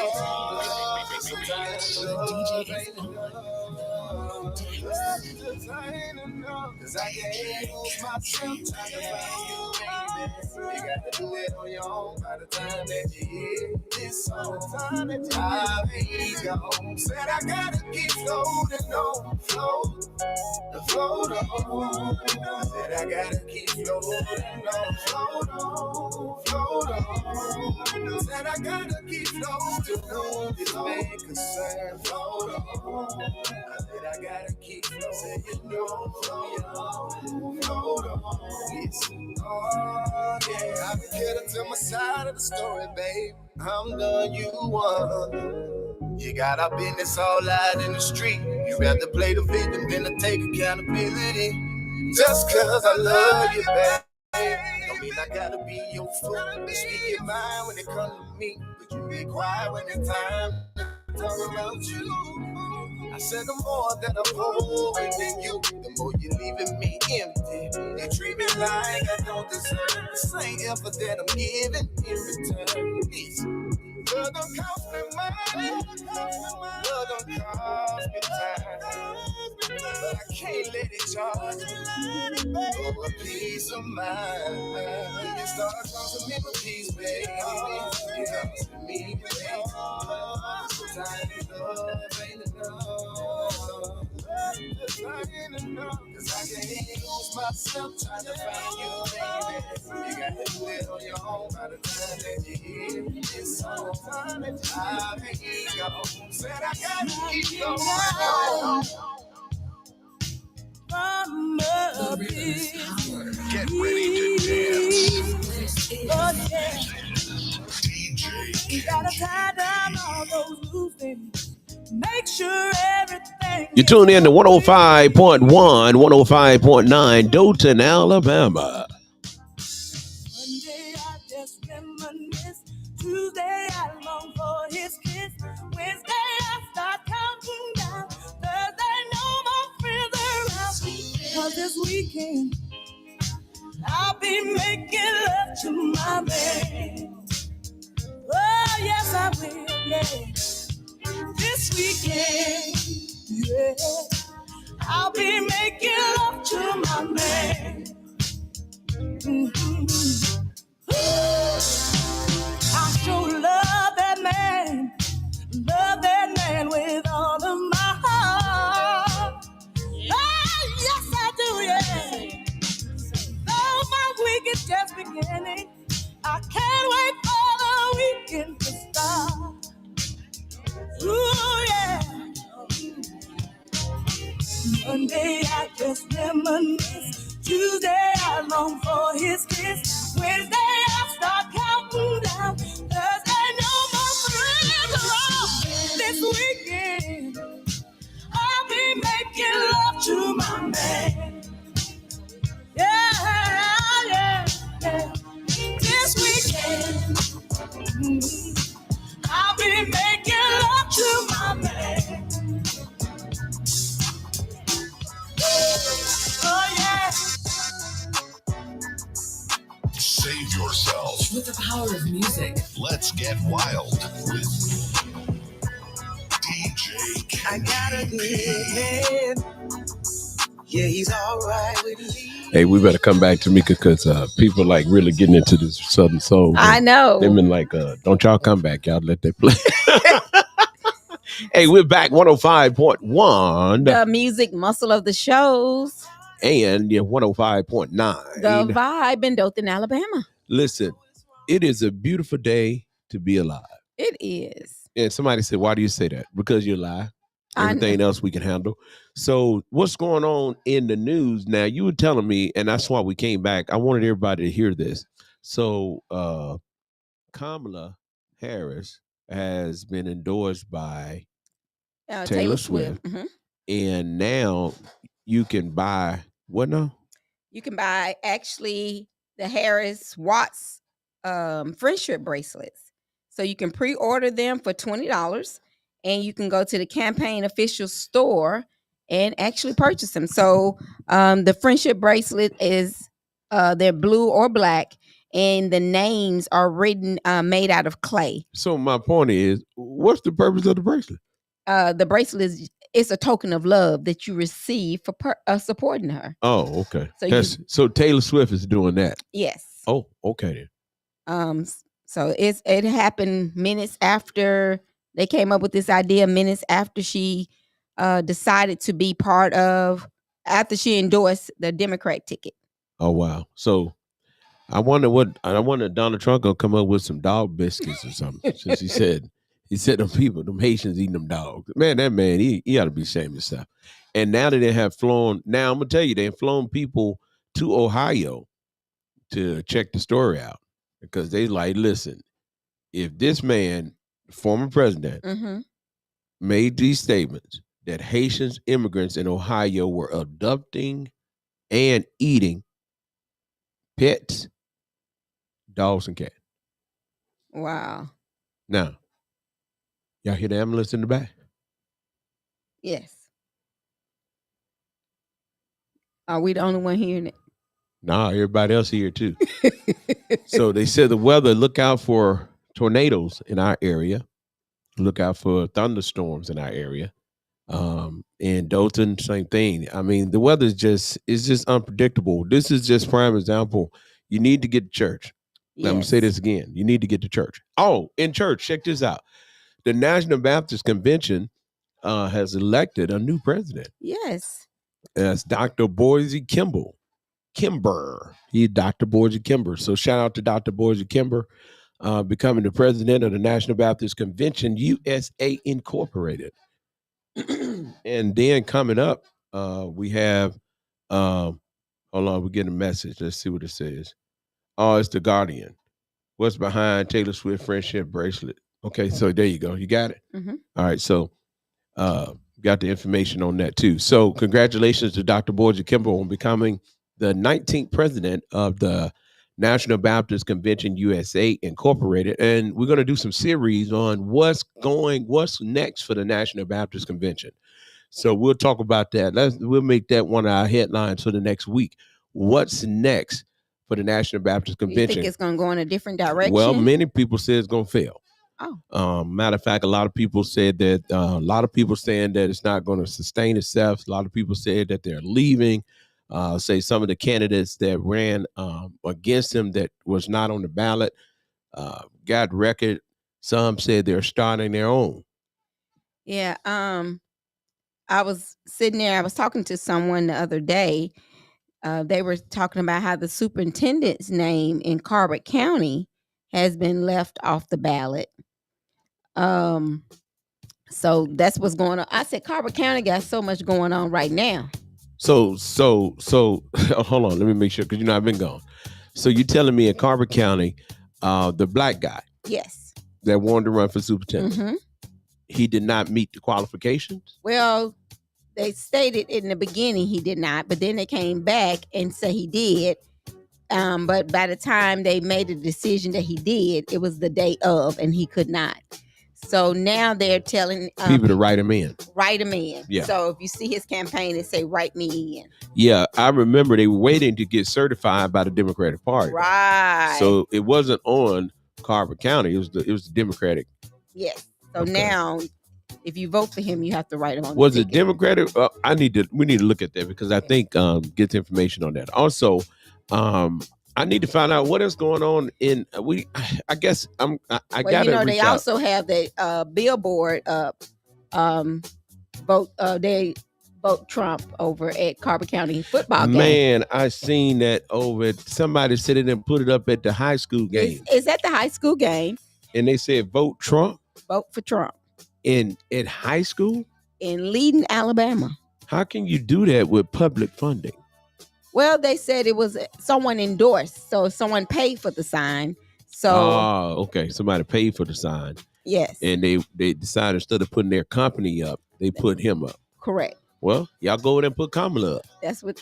cause I can't lose myself trying to find you, baby. You got to do it on your own by the time that you hear this song. I've been gone. Said I gotta keep floating on, float on. Said I gotta keep floating on, float on. Said I gotta keep floating on, this big concern, float on. I said I gotta keep floating, float on. Yes. Oh yeah, I've been getting to my side of the story, babe. I'm done, you won. You got our business all out in the street. You rather play the victim than to take accountability. Just cause I love you, babe. Don't mean I gotta be your fool. Speak your mind when it comes to me, but you be quiet when it's time to talk about you. I said the more that I'm holding in you, the more you're leaving me empty. You treat me like I don't deserve the same effort that I'm giving in return. Please. Love don't cost me money, love don't cost me time, but I can't let it charge me for a peace of mind. You start costing me for peace, baby. You costing me, baby. Sometimes love ain't enough. Cause I can't lose myself trying to find you, baby. You got to do it on your own by the time that you hear this song. I've been gone. Said I gotta keep going. Get ready to dance. You gotta tie down all those loose ends. Make sure everything. You tune in to 105.1, 105.9, Dothan, Alabama. Monday I just reminisce. Tuesday I long for his kiss. Wednesday I start counting down. Thursday no more friends around. Cause this weekend I'll be making love to my man. Oh yes I will, yeah. This weekend, yeah, I'll be making love to my man. Mm-hmm. I show love. Monday I just reminisce. Tuesday I long for his kiss. Wednesday I start counting down. Thursday no more friends around. This weekend I'll be making love to my man. Yeah. This weekend I'll be making love to my man. Oh yeah. Save yourself with the power of music. Let's get wild with DJ I got a good man. Yeah, he's all right with me. Hey, we better come back to Mika because people like really getting into this Southern soul. I know. They've been like, don't y'all come back. Y'all let that play. Hey, we're back 105.1. The music muscle of the shows. And 105.9. The Vibe in Dothan, Alabama. Listen, it is a beautiful day to be alive. It is. And somebody said, why do you say that? Because you're alive. Everything else we can handle. So what's going on in the news now? You were telling me, and that's why we came back. I wanted everybody to hear this. So Kamala Harris has been endorsed by Taylor Swift. Mm-hmm. And now you can buy what now? You can buy actually the Harris Watts friendship bracelets. So you can pre-order them for $20. And you can go to the campaign official store and actually purchase them. So the friendship bracelet is they're blue or black, and the names are written made out of clay. So my point is, what's the purpose of the bracelet? The bracelet is a token of love that you receive for supporting her. Oh, okay. So Taylor Swift is doing that. Yes. Oh, okay. So it happened minutes after. They came up with this idea minutes after she decided to be part of, after she endorsed the Democrat ticket. Oh, wow. So I wonder Donald Trump gonna come up with some dog biscuits or something. Since he said them Haitians eating them dogs. Man, that man, he ought to be ashamed of himself. And now that they have flown, now I'm gonna tell you, they've flown people to Ohio to check the story out. Because they like, listen, if this man, former president, made these statements that Haitian immigrants in Ohio were adopting and eating pets, dogs, and cats. Wow. Now, y'all hear the ambulance in the back? Yes. Are we the only one hearing it? Nah, everybody else here too. So they said the weather, look out for tornadoes in our area. Look out for thunderstorms in our area. In Dothan, same thing. I mean, the weather is just unpredictable. This is just prime example. You need to get to church. Yes. Let me say this again. You need to get to church. Oh, in church, check this out. The National Baptist Convention has elected a new president. Yes. That's Dr. Boise Kimber. He's Dr. Boise Kimber. So shout out to Dr. Boise Kimber, becoming the president of the National Baptist Convention, USA Incorporated. And then coming up, we have, hold on, we're getting a message. Let's see what it says. Oh, it's The Guardian. What's behind Taylor Swift friendship bracelet? Okay, so there you go. You got it? Mm-hmm. All right, so got the information on that too. So congratulations to Dr. Boise Kimber on becoming the 19th president of the National Baptist Convention USA Incorporated. And we're going to do some series on what's next for the National Baptist Convention. So we'll talk about that. We'll make that one of our headlines for the next week. What's next for the National Baptist Convention? You think it's going to go in a different direction? Well, many people say it's going to fail. Oh. Matter of fact, a lot of people said that, a lot of people saying that it's not going to sustain itself. A lot of people said that they're leaving. Say some of the candidates that ran against him that was not on the ballot got record. Some said they're starting their own. Yeah. I was sitting there. I was talking to someone the other day. They were talking about how the superintendent's name in Carbott County has been left off the ballot. So that's what's going on. I said Carbott County got so much going on right now. So hold on, let me make sure because I've been gone. So you're telling me in Carver County, the black guy Yes. that wanted to run for superintendent, he did not meet the qualifications? Well, they stated in the beginning he did not, but then they came back and said he did. But by the time they made the decision that he did, it was the day of, and he could not. So now they're telling people to write him in. Write him in. Yeah. So if you see his campaign, it say "Write me in." Yeah, I remember they were waiting to get certified by the Democratic Party. Right. So it wasn't on Carver County. It was the Democratic. Yes. So now, if you vote for him, you have to write him on. Was it Democratic? We need to look at that because I think get the information on that. Also, I need to find out what is going on in I guess I gotta. They also have the billboard up. They vote Trump over at Carver County football game. Man, I seen that over. Somebody said it and put it up at the high school game. It's at the high school game. And they said vote Trump. Vote for Trump. In high school? In Leading, Alabama. How can you do that with public funding? Well, they said it was someone endorsed, so someone paid for the sign. So, okay, somebody paid for the sign. Yes, and they decided instead of putting their company up, they put him up. Correct. Well, y'all go over there and put Kamala up. That's what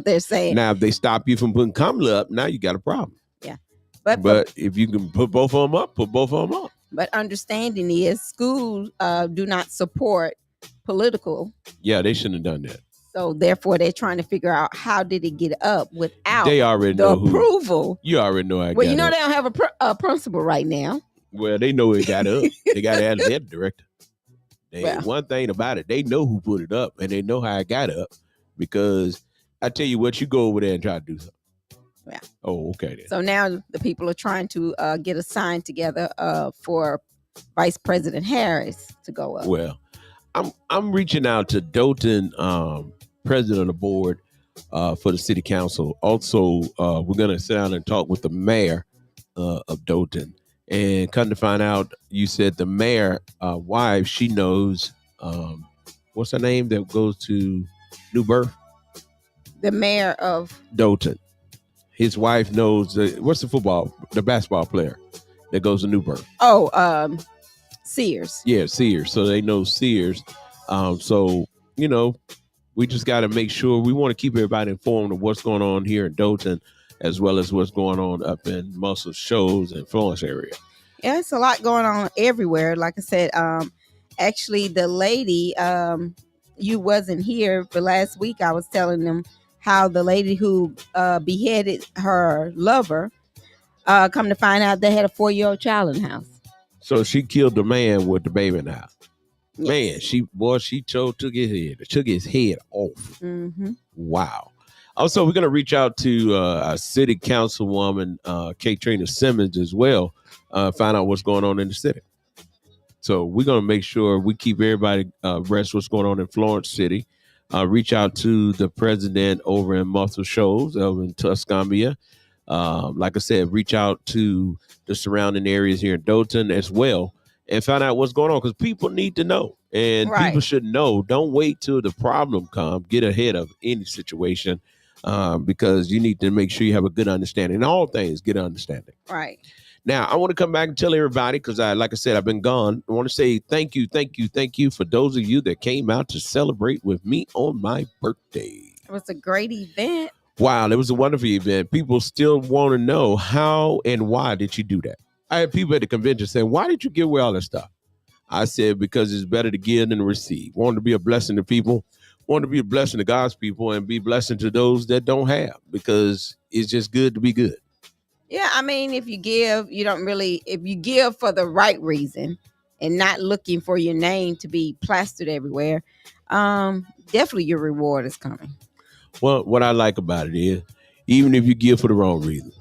they're saying. Now, if they stop you from putting Kamala up, now you got a problem. Yeah, but if you can put both of them up, put both of them up. But understanding is schools do not support political. Yeah, they shouldn't have done that. So therefore, they're trying to figure out how did it get up without they already know approval. You already know. Well, they don't have a principal right now. Well, they know it got up. They got to add a director. One thing about it, they know who put it up, and they know how it got up. Because I tell you what, you go over there and try to do something. Yeah. Oh, okay. Then. So now the people are trying to get a sign together for Vice President Harris to go up. Well, I'm reaching out to Dothan, president of the board for the city council. Also, we're going to sit down and talk with the mayor of Dothan. And come to find out, you said the mayor wife, she knows, what's her name that goes to New Birth? The mayor of Dothan. His wife knows, what's the basketball player that goes to New Birth? Oh, Sears. Yeah, Sears. So they know Sears. So, we just got to make sure we want to keep everybody informed of what's going on here in Dothan, as well as what's going on up in Muscle Shoals and Florence area. Yeah, it's a lot going on everywhere. Like I said, actually, the lady, you wasn't here, but last week I was telling them how the lady who beheaded her lover, come to find out they had a 4-year-old child in the house. So she killed the man with the baby in the house. Yes. Man, she took his head off. Mm-hmm. Wow. Also, we're going to reach out to our city councilwoman, Katrina Simmons, as well, find out what's going on in the city. So we're going to make sure we keep everybody abreast what's going on in Florence City. Reach out to the president over in Muscle Shoals, over in Tuscumbia. Like I said, reach out to the surrounding areas here in Dothan as well and find out what's going on, because people need to know. And people should know. Don't wait till the problem comes. Get ahead of any situation. Because you need to make sure you have a good understanding. In all things, get an understanding. Right. Now, I want to come back and tell everybody, because like I said, I've been gone. I want to say thank you for those of you that came out to celebrate with me on my birthday. It was a great event. Wow, it was a wonderful event. People still want to know how and why did you do that? I had people at the convention saying, why did you give away all that stuff? I said, because it's better to give than to receive. Wanted to be a blessing to people. Want to be a blessing to God's people and be a blessing to those that don't have, because it's just good to be good. Yeah, I mean, if you give, if you give for the right reason and not looking for your name to be plastered everywhere, definitely your reward is coming. Well, what I like about it is, even if you give for the wrong reason,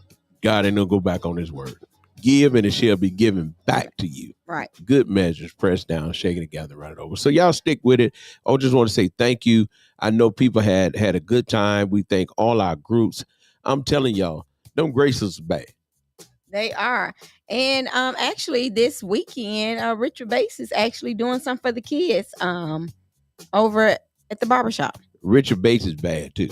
God ain't gonna go back on his word. Give and it shall be given back to you. Right. Good measures, pressed down, shaking together, run it over. So y'all stick with it. I just want to say thank you. I know people had a good time. We thank all our groups. I'm telling y'all, them graces bad. They are. And actually this weekend, Richard Bass is actually doing something for the kids over at the barbershop. Richard Bates is bad too.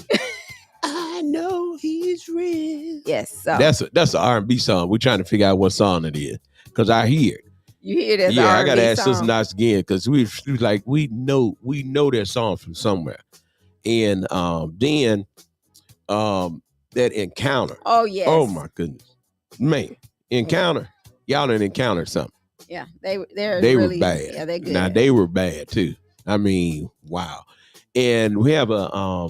I know he's real. Yes, so That's an R&B song. We're trying to figure out what song it is because I hear it. You hear that? Yeah, R&B I gotta ask song. Sister Knox again because we know their song from somewhere. And then that Encounter. Oh yes. Oh my goodness, man, Encounter. Y'all done encountered something. Yeah, they were really, bad. Yeah, they're good. Now they were bad too. I mean, wow. And we have a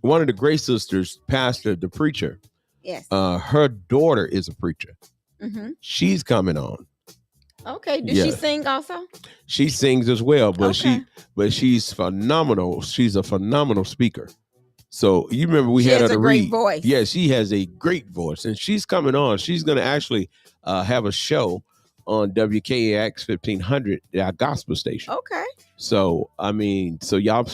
one of the Grace sisters, Pastor, the preacher. Yes. Her daughter is a preacher. Mm-hmm. She's coming on. Okay. Does she sing also? She sings as well, but Okay. she's phenomenal. She's a phenomenal speaker. So you remember we She had has her a to great read. voice. Yeah, she has a great voice, and she's coming on. She's going to actually have a show on WKAX 1500, our gospel station. Okay. So I mean, so y'all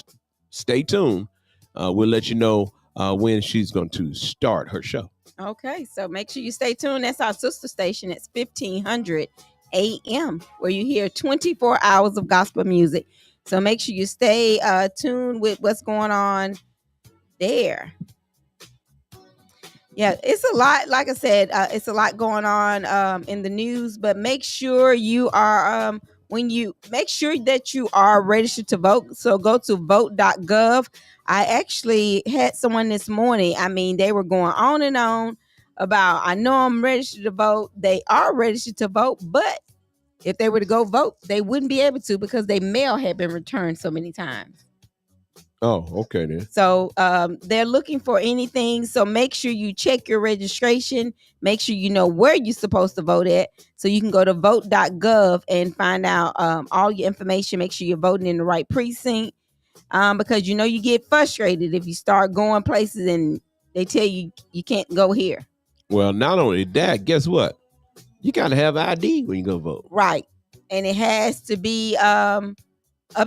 stay tuned. We'll let you know when she's going to start her show. Okay, so make sure you stay tuned. That's our sister station. It's 1500 AM, where you hear 24 hours of gospel music. So make sure you stay tuned with what's going on there. Yeah, it's a lot. Like I said, it's a lot going on in the news. But make sure you are make sure that you are registered to vote. So go to vote.gov. I actually had someone this morning. I mean, they were going on and on about, I know I'm registered to vote. They are registered to vote, but if they were to go vote, they wouldn't be able to because their mail had been returned so many times. Oh, okay then. So they're looking for anything. So make sure you check your registration. Make sure you know where you're supposed to vote at. So you can go to vote.gov and find out all your information. Make sure you're voting in the right precinct. Because you get frustrated if you start going places and they tell you you can't go here. Well, not only that, guess what? You got to have ID when you go vote. Right. And it has to be up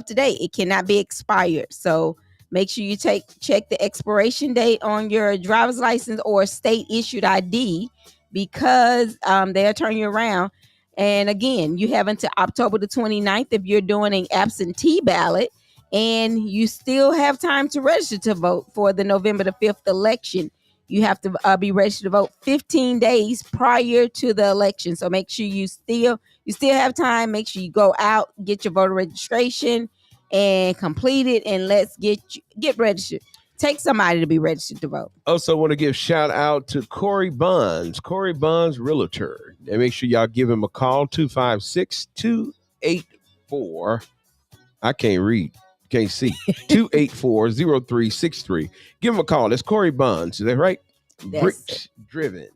to date. It cannot be expired. So make sure you check the expiration date on your driver's license or state issued ID, because they'll turn you around. And again, you have until October the 29th if you're doing an absentee ballot, and you still have time to register to vote for the November the 5th election. You have to be registered to vote 15 days prior to the election. So make sure you still have time. Make sure you go out, get your voter registration and complete it, and let's get registered. Take somebody to be registered to vote. Also want to give shout out to Corey Bonds Realtor. And make sure y'all give him a call, 256-284. I can't read. Can't see. 284-0363. Give him a call. That's Corey Bonds. Is that right? Bricks Driven.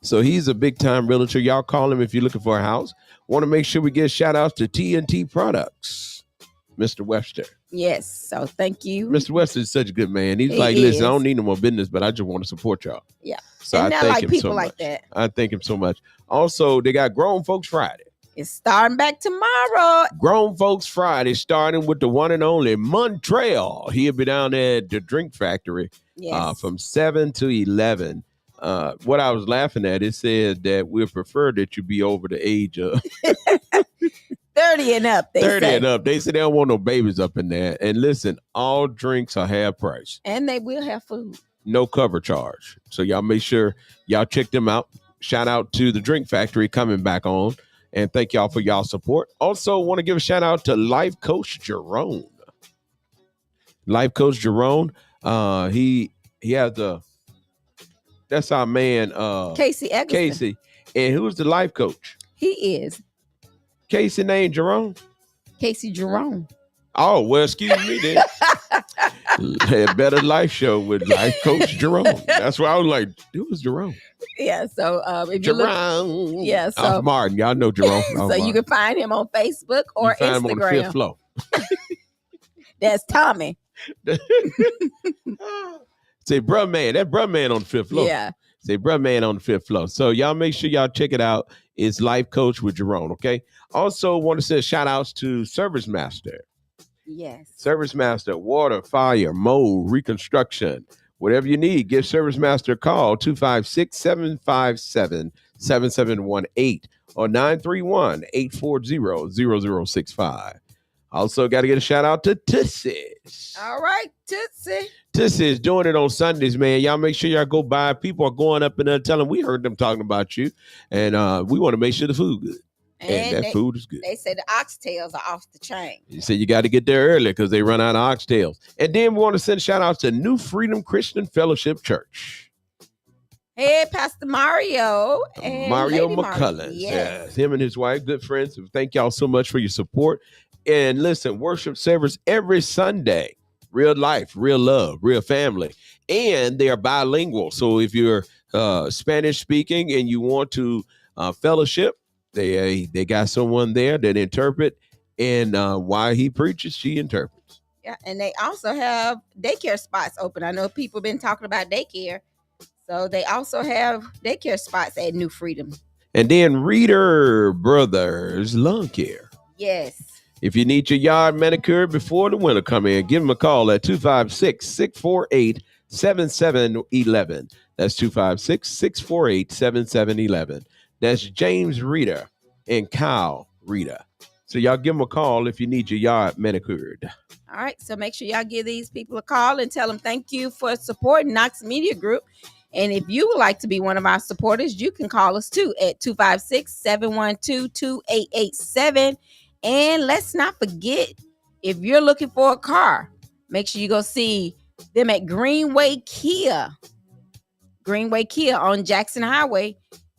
So he's a big time realtor. Y'all call him if you're looking for a house. Want to make sure we give shout outs to TNT Products, Mr. Webster. Yes. So thank you. Mr. Webster is such a good man. He's listen, I don't need no more business, but I just want to support y'all. Yeah. So and I I thank like him people so like much. that. I thank him so much. Also, they got Grown Folks Friday. It's starting back tomorrow. Grown Folks Friday, starting with the one and only Montreal. He'll be down there at the Drink Factory from 7 to 11. What I was laughing at, it said that we prefer that you be over the age of 30 and up. 30 and up. They said they don't want no babies up in there. And listen, all drinks are half price. And they will have food. No cover charge. So y'all make sure y'all check them out. Shout out to the Drink Factory coming back on. And thank y'all for y'all support. Also want to give a shout out to Life Coach Jerome. Life Coach Jerome. He has that's our man Casey Eggleston. Casey. And who's the life coach? He is. Casey named Jerome? Casey Jerome. Oh, well, excuse me then. A better life show with Life Coach Jerome. That's why I was like, who was Jerome? Yeah, so if you Jerome. look, yeah, so Off Martin, y'all know Jerome. so you can find him on Facebook or you find Instagram. him on the fifth floor. That's Tommy. Say, bruh man, that bruh man on the fifth floor. Yeah. Say, bruh man on the fifth floor. So y'all make sure y'all check it out. It's Life Coach with Jerome, okay? Also want to say shout outs to Service Master. Yes. Service Master, water, fire, mold, reconstruction, whatever you need, give Service Master a call, 256-757-7718 or 931-840-0065. Also, got to get a shout out to Tootsie's. All right, Tootsie. Tootsie's doing it on Sundays, man. Y'all make sure y'all go by. People are going up and telling we heard them talking about you, and we want to make sure the food good. And that food is good. They say the oxtails are off the chain. You said you got to get there early because they run out of oxtails. And then we want to send shout outs to New Freedom Christian Fellowship Church. Hey, Pastor Mario and Mario Lady McCullens. Yes. Him and his wife, good friends. Thank y'all so much for your support. And listen, worship service every Sunday. Real life, real love, real family. And they are bilingual. So if you're Spanish speaking and you want to fellowship, they got someone there that interpret. And while he preaches, she interprets. Yeah, and they also have daycare spots open. I know people been talking about daycare. So they also have daycare spots at New Freedom. And then Reader Brothers Lawn Care. Yes. If you need your yard manicured before the winter come in, give them a call at 256-648-7711. That's 256-648-7711. That's James Reader and Kyle Reader. So y'all give them a call if you need your yard manicured. All right. So make sure y'all give these people a call and tell them thank you for supporting Knox Media Group. And if you would like to be one of our supporters, you can call us too at 256-712-2887. And let's not forget, if you're looking for a car, make sure you go see them at Greenway Kia on Jackson Highway.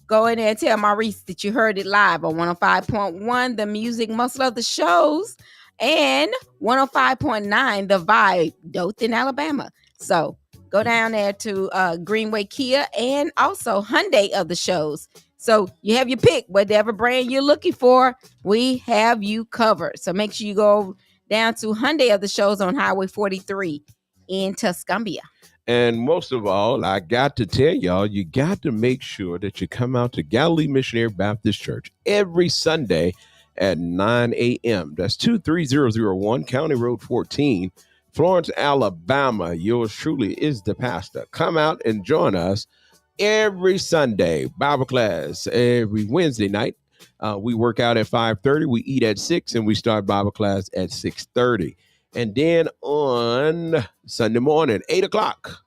Go in there and tell Maurice that you heard it live on 105.1, the music muscle of the shows, and 105.9, the vibe, Dothan, Alabama. So go down there to Greenway Kia and also Hyundai of the shows. So you have your pick, whatever brand you're looking for, we have you covered. So make sure you go down to Hyundai of the shows on Highway 43 in Tuscumbia. And most of all, I got to tell y'all, you got to make sure that you come out to Galilee Missionary Baptist Church every Sunday at 9 a.m. That's 23001 County Road 14, Florence, Alabama. Yours truly is the pastor. Come out and join us every Sunday. Bible class every Wednesday night. We work out at 5:30. We eat at 6, and we start Bible class at 6:30. And then on Sunday morning, 8 o'clock,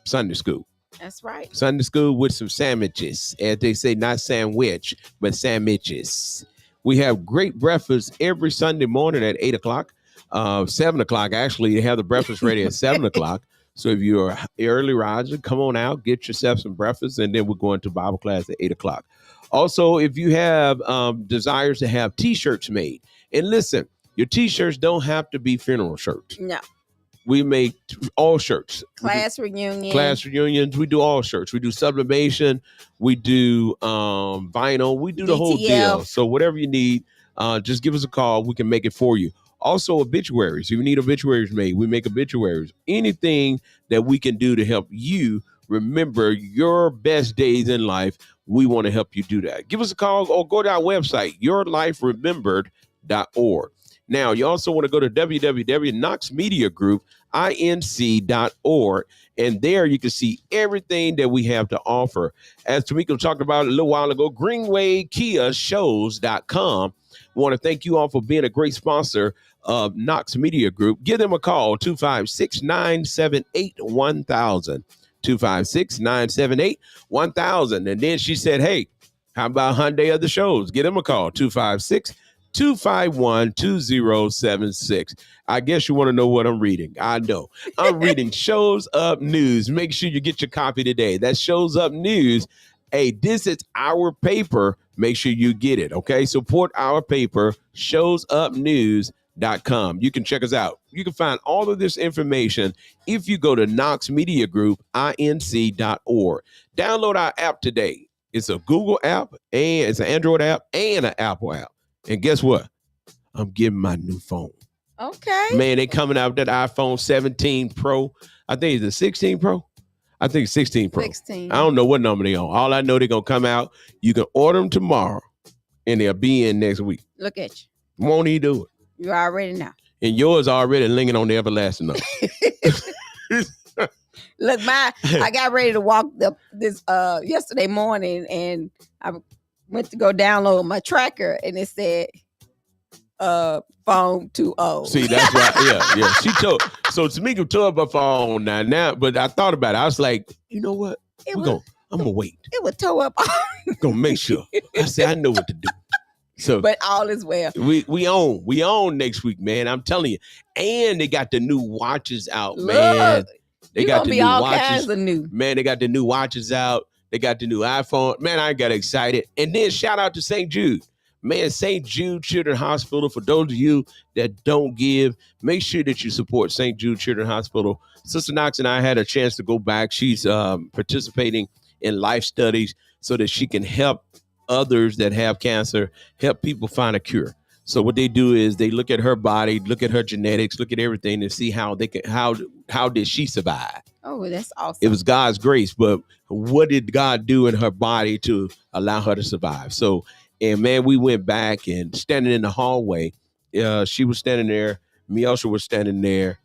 Sunday school. That's right. Sunday school with some sandwiches. As they say, not sandwich, but sandwiches. We have great breakfast every Sunday morning at 8 o'clock. 7 o'clock, actually, they have the breakfast ready at 7 o'clock. So if you're an early riser, come on out, get yourself some breakfast, and then we're going to Bible class at 8 o'clock. Also, if you have desires to have T-shirts made, and listen, your T-shirts don't have to be funeral shirts. No. We make all shirts. Class reunions. Class reunions. We do all shirts. We do sublimation. We do vinyl. We do the whole deal. So whatever you need, just give us a call. We can make it for you. Also, obituaries. If you need obituaries made, we make obituaries. Anything that we can do to help you remember your best days in life, we want to help you do that. Give us a call or go to our website, yourliferemembered.org. Now, you also want to go to www.knoxmediagroup.inc.org, and there you can see everything that we have to offer. As Tamika talked about a little while ago, GreenwayKiaShows.com. We want to thank you all for being a great sponsor of Knox Media Group. Give them a call, 256-978-1000. 256-978-1000. And then she said, hey, how about Hyundai of the shows? Give them a call, 256-251-2076. I guess you want to know what I'm reading. I know. I'm reading Shows Up News. Make sure you get your copy today. That Shows Up News. Hey, this is our paper. Make sure you get it, okay? Support our paper, showsupnews.com. You can check us out. You can find all of this information if you go to knoxmediagroup.inc.org. Download our app today. It's a Google app, and it's an Android app, and an Apple app. And guess what? I'm getting my new phone. Okay. Man, they coming out with that iPhone 17 Pro. I think it's a 16 Pro. I think 16 Pro. 16. I don't know what number they on. All I know, they're going to come out. You can order them tomorrow, and they'll be in next week. Look at you. Won't he do it? You already know. And yours already linking on the everlasting number. Look, I got ready to walk this yesterday morning, and I went to go download my tracker, and it said phone too old. See, that's why. Yeah. She told. So Tamika tore up her phone now. But I thought about it. I was like, you know what? I'm gonna wait. It would toe up. Gonna make sure. I said, I know what to do. So, but all is well. We own next week, man. I'm telling you. And they got the new watches out, man. They got the new watches. Kinds of new. Man, they got the new watches out. They got the new iPhone. Man, I got excited. And then shout out to St. Jude. Man, St. Jude Children's Hospital. For those of you that don't give, make sure that you support St. Jude Children's Hospital. Sister Knox and I had a chance to go back. She's participating in life studies so that she can help others that have cancer, help people find a cure. So what they do is they look at her body, look at her genetics, look at everything and see how did she survive? Oh, that's awesome. It was God's grace, but what did God do in her body to allow her to survive? So, and man, we went back and standing in the hallway. She was standing there. Miosha was standing there.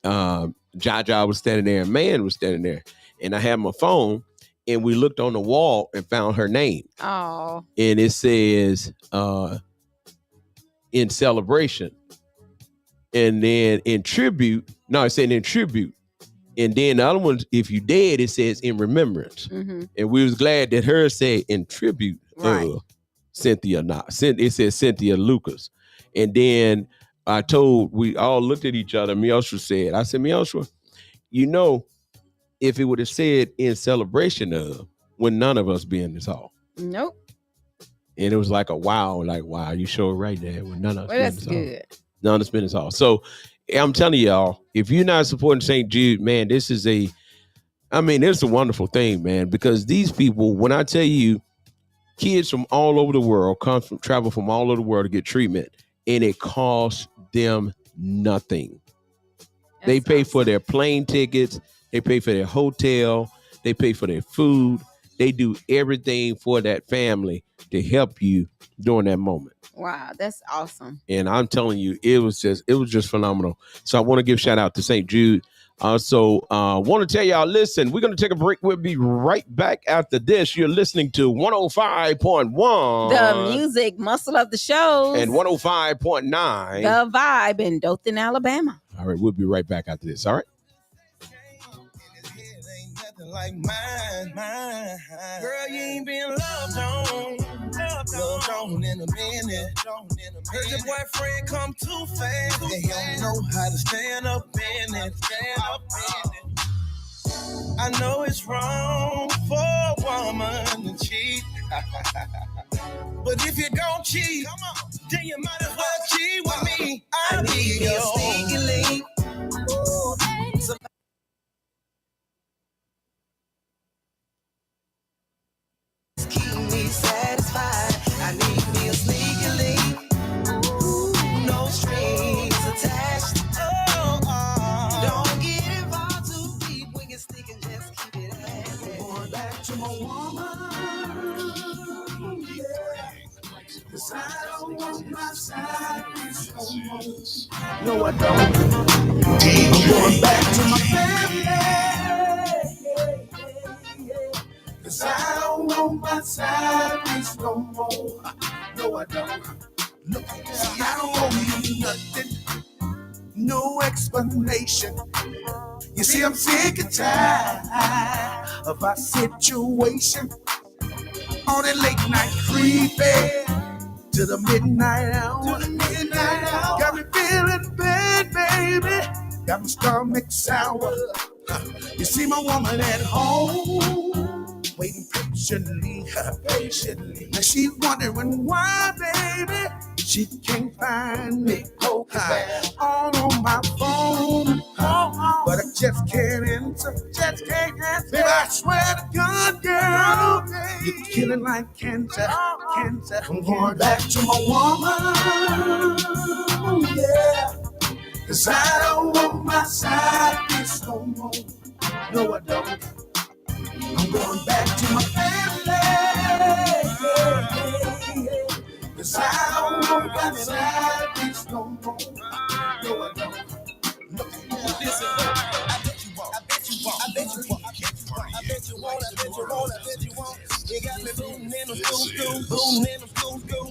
Jaja was standing there. And Man was standing there. And I had my phone and we looked on the wall and found her name. Oh. And it says, in celebration. And then in tribute. No, it said in tribute. And then the other one, if you dead, it says in remembrance. Mm-hmm. And we was glad that hers said in tribute. Right. Cynthia, it says Cynthia Lucas. And then we all looked at each other. Miosha said, I said, Miosha, you know, if it would have said in celebration of, when none of us be in this hall. Nope. And it was like wow, you sure right there when none of us be in that's this good. hall. None of us be in this hall. So I'm telling y'all, if you're not supporting St. Jude, man, it's a wonderful thing, man, because these people, when I tell you, kids from all over the world travel from all over the world to get treatment, and it costs them nothing. They pay for their plane tickets, they pay for their hotel, they pay for their food, they do everything for that family to help you during that moment. Wow, that's awesome. And I'm telling you, it was just phenomenal. So I want to give shout out to St. Jude. Also, want to tell y'all, listen, we're going to take a break. We'll be right back after this. You're listening to 105.1. The music muscle of the shows. And 105.9. The vibe in Dothan, Alabama. All right, we'll be right back after this. All right. Like mine. Girl, you ain't been loved on in a minute. Heard your boyfriend come too fast. And he don't know how to stand up in it. I know it's wrong for a woman to cheat. But if you gon' cheat, then you might as well cheat with me. I'll be your sneaky link. Keep me satisfied. I need me a sneaky link. No strings attached. Don't get involved too deep. We can stick and just keep it at. Going back to my woman. Yeah. 'Cause I don't want my side piece no more. No, I don't. I'm going back to my family. 'Cause I don't want my side piece no more. No, I don't. Look, see, I don't owe you nothing. No explanation. You see, I'm sick and tired of our situation. On that late night creeping to the midnight hour. Got me feeling bad, baby. Got my stomach sour. You see my woman at home, waiting patiently. Now she wondering why, baby, she can't find me. All on my phone, but I just can't answer. Baby, I swear to God, girl, you're killing like cancer. I'm going back to my woman, yeah. 'Cause I don't want my side piece no more. No, I don't. I'm going back to my family. 'Cause I don't want my side piece no more. No, I don't. Listen, I bet you won't. I bet you won't. I bet you won't. I bet you won't. I bet you won't. I bet you won't. You got me booting in them, booting in them, booting in them,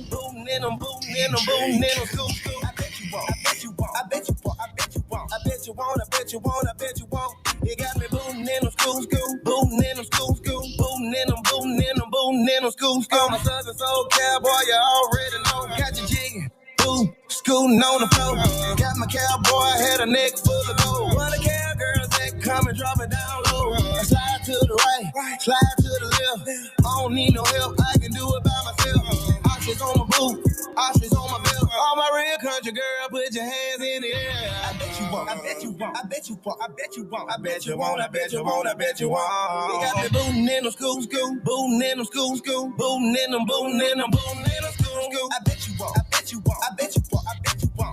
booting in them, booting in them, boom, in them, scoop, scoop. I bet you won't. I bet you won't. I bet you won't. I bet you won't. I bet you won't. I bet you won't. I bet you won't. You got me booming in them, scoop, scoop. Booming in them, scoop, scoop. Booming in them, booming in them, booming in them, scoop, scoop. I'm a Southern soul cowboy, you already know. Got your jigging. Boom, scooting on the floor. Got my cowboy, had a neck full of gold. One of the cowgirls that come and drop it down low. I slide to the right, slide to the left. I don't need no help, I can do it by myself. Ostrich on my boot, ostrich on my belt. All my real country girl, put your hands in the air. I bet you won't, I bet you won't, I bet you won't, I bet you won't, I bet you won't, I bet you won't, I bet you won't. You got me booting in them, school, school, booting in them, school, school, booting in them, booting in them, booting in them, school, school. I bet you won't, I bet you won't, I bet you won't,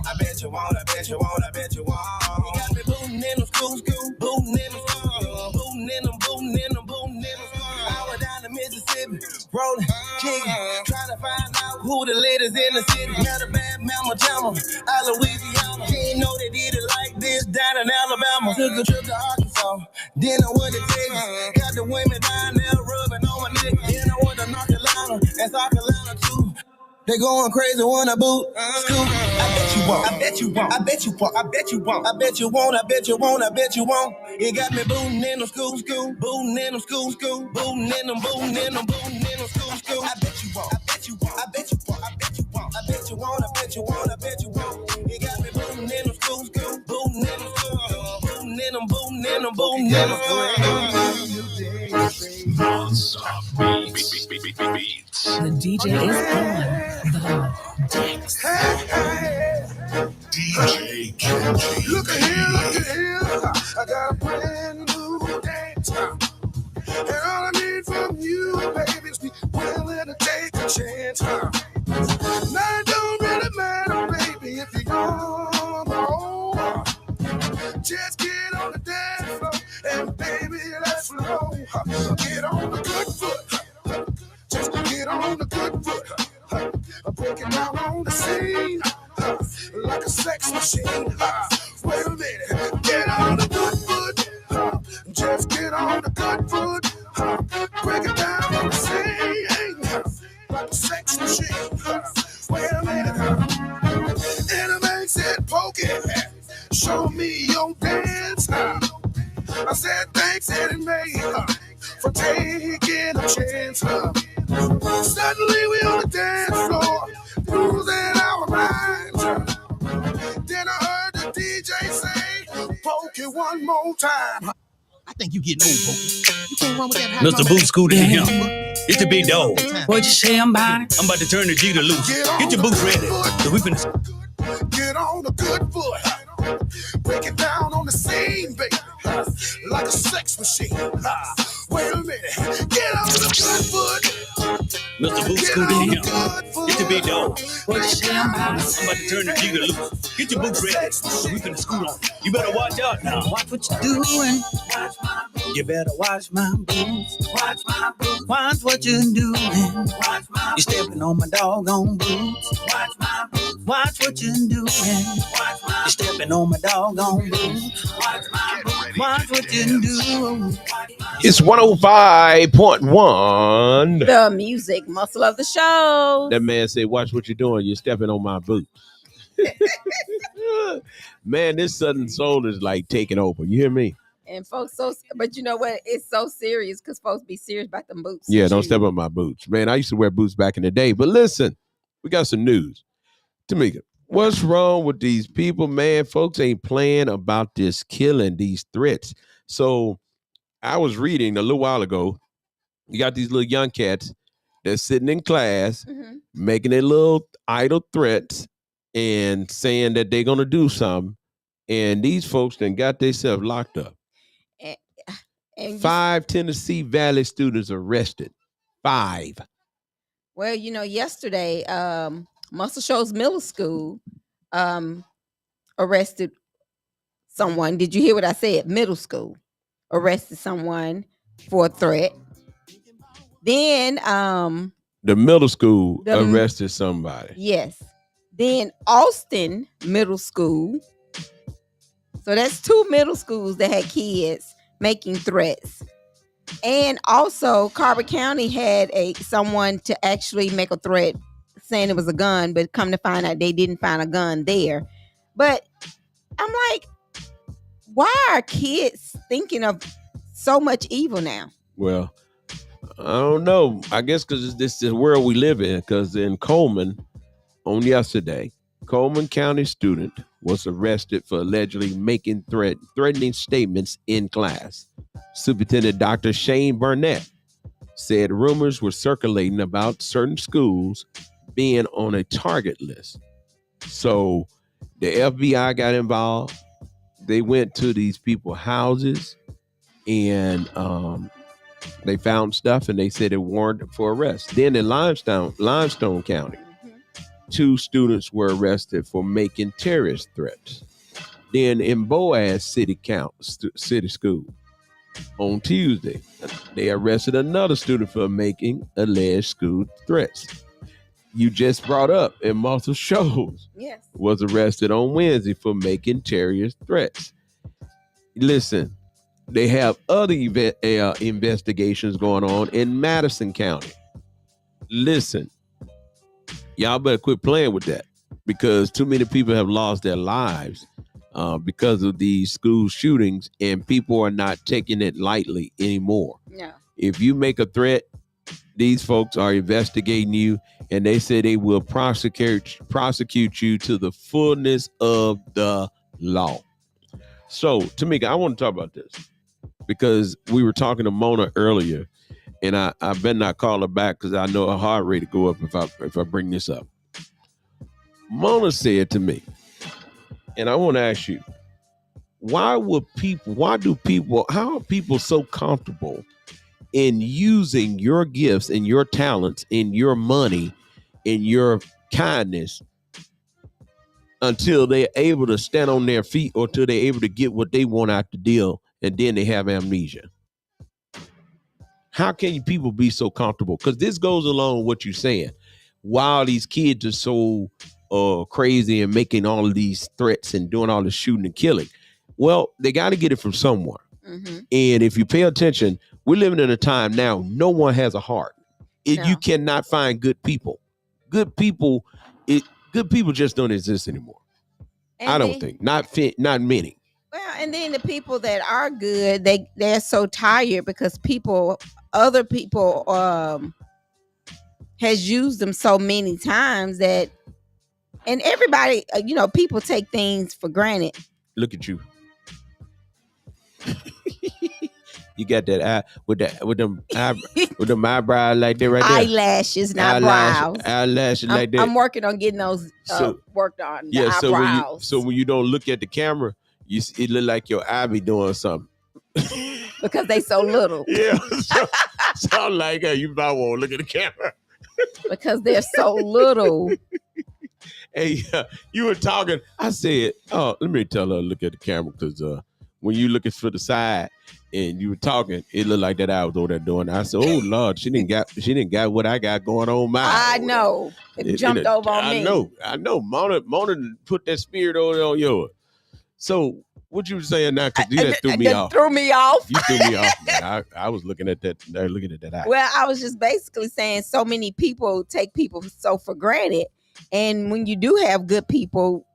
I bet you won't, I bet you won't, I bet you won't, I bet you won't. You got me booting in them, school, school, booting in them, school, booting in them, booting in them, booting in them. I went down to Mississippi, rolling, king, trying to find out who the ladies in the city. Met a bad mama jamma, out of Louisiana. Didn't know they did it like this down in Alabama. Took a trip to Arkansas, then I went to Texas. Got the women down there rubbing on my neck. Then I went to North Carolina and South Carolina too. They going crazy when I boot, scoop. I bet you won't, I bet you won't, I bet you won't, I bet you won't, I bet you won't, I bet you won't, I bet you won't. You got me booting in them, school, school, booting in them, school, school, booting in them, booting in them, booting in them, school, school. I bet you won't, I bet you won't, I bet you won't, I bet you won't, I bet you won't, I bet you won't, I bet you won't. You got me booting in them, school, school, booting in them, school, booting in them, booting in them, booting in them, school. The DJ is on the decks. DJ Kenji. Look at here, I got a brand new dance. And all I need from you, baby, is be willing to take a chance. Now it don't really matter, baby, if you're on my own. Just get on the dance floor and baby, let's flow. Get on the good foot. Just get on the good foot. Break it down on the scene like a sex machine. Wait a minute, get on the good foot. Just get on the good foot. Break it down on the scene like a sex machine. Wait a minute, and it makes it poking. Show me your dance. I said thanks, Eddie May, for taking a chance. Suddenly we on the dance floor, losing our minds. Then I heard the DJ say, poke it one more time. I think you getting old, Pokey. You can't run with that. Mr. Boot Scooter in here. It's the big dog. What'd you say about it? I'm about to turn the Jeter loose. Get your boots ready. So we finna get on the good foot. Break it down on the scene, baby. Like a sex machine. Wait a minute. Get on the good foot. Mr. Boot Scooter in here. It's the big dog. What'd you say about it? I'm about to turn the Jeter loose. Get your boots ready. So we finna scoot on. You better watch out now. Watch what you're doing. You better watch my boots. Watch my boots. Watch what you're doing. Watch my boots. You're stepping on my doggone boots. Watch my boots. Watch what you're doing. Watch my You're stepping on my doggone boots. Watch my boots. Watch what you're doing. It's 105.1. The music muscle of the show. That man said, watch what you're doing. You're stepping on my boots. Man, this Southern soul is like taking over. You hear me? And folks, but you know what? It's so serious because folks be serious about them boots. Yeah, don't step on my boots. Man, I used to wear boots back in the day. But listen, we got some news. Tamika, what's wrong with these people, man? Folks ain't playing about this killing, these threats. So I was reading a little while ago, you got these little young cats that's sitting in class, making their little idle threats and saying that they're going to do something. And these folks then got themselves locked up. And 5 Tennessee Valley students arrested. 5. Well, you know, yesterday, Muscle Shoals Middle School arrested someone. Did you hear what I said? Middle school arrested someone for a threat. Then the middle school arrested somebody. Yes. Then Austin Middle School. So that's 2 middle schools that had kids making threats. And also Carver County had someone to actually make a threat saying it was a gun, but come to find out they didn't find a gun there. But I'm like, why are kids thinking of so much evil now? Well, I don't know. I guess because this is the world we live in. Because in Coleman, on yesterday, Coleman County student was arrested for allegedly making threatening statements in class. Superintendent Dr. Shane Burnett said rumors were circulating about certain schools being on a target list. So the FBI got involved. They went to these people's houses and they found stuff and they said it warranted for arrest. Then in Limestone County, 2 students were arrested for making terrorist threats. Then in Boaz City School on Tuesday, they arrested another student for making alleged school threats. You just brought up in Muscle Shoals, yes, was arrested on Wednesday for making terrorist threats. Listen, they have other investigations going on in Madison County. Listen, y'all better quit playing with that because too many people have lost their lives because of these school shootings, and people are not taking it lightly anymore. No. If you make a threat, these folks are investigating you, and they say they will prosecute you to the fullness of the law. So, Tamika, I want to talk about this because we were talking to Mona earlier, and I better not call her back because I know her heart rate to go up if I bring this up. Mona said to me, and I want to ask you, how are people so comfortable in using your gifts and your talents and your money and your kindness until they're able to stand on their feet or till they're able to get what they want out the deal, and then they have amnesia? How can people be so comfortable? Because this goes along with what you're saying. While these kids are so crazy and making all of these threats and doing all the shooting and killing, well, they got to get it from somewhere. Mm-hmm. And if you pay attention, we're living in a time now, no one has a heart. You cannot find good people. Good people just don't exist anymore. And I don't think. Not many. Well, and then the people that are good, they're so tired because other people has used them so many times that, and everybody, people take things for granted. Look at you. You got that eye with them eyebrows like that right there. Eyelashes, not brows. Eyelashes like that. I'm working on getting those worked on. Yeah, eyebrows. so when you don't look at the camera, it look like your eye be doing something. Because they so little. Yeah. So I'm like, you might want to look at the camera. Because they're so little. Hey, you were talking. I said, let me tell her to look at the camera because when you looking for the side and you were talking, it looked like that I was over there doing. I said, "Oh Lord, she didn't got what I got going on." I know. It jumped over on me. I know. Mona put that spirit on yours. So what you were saying now? Because you threw me off. Threw me off. You threw me off. Man. I was looking at that. Looking at that eye. Well, I was just basically saying, so many people take people so for granted, and when you do have good people,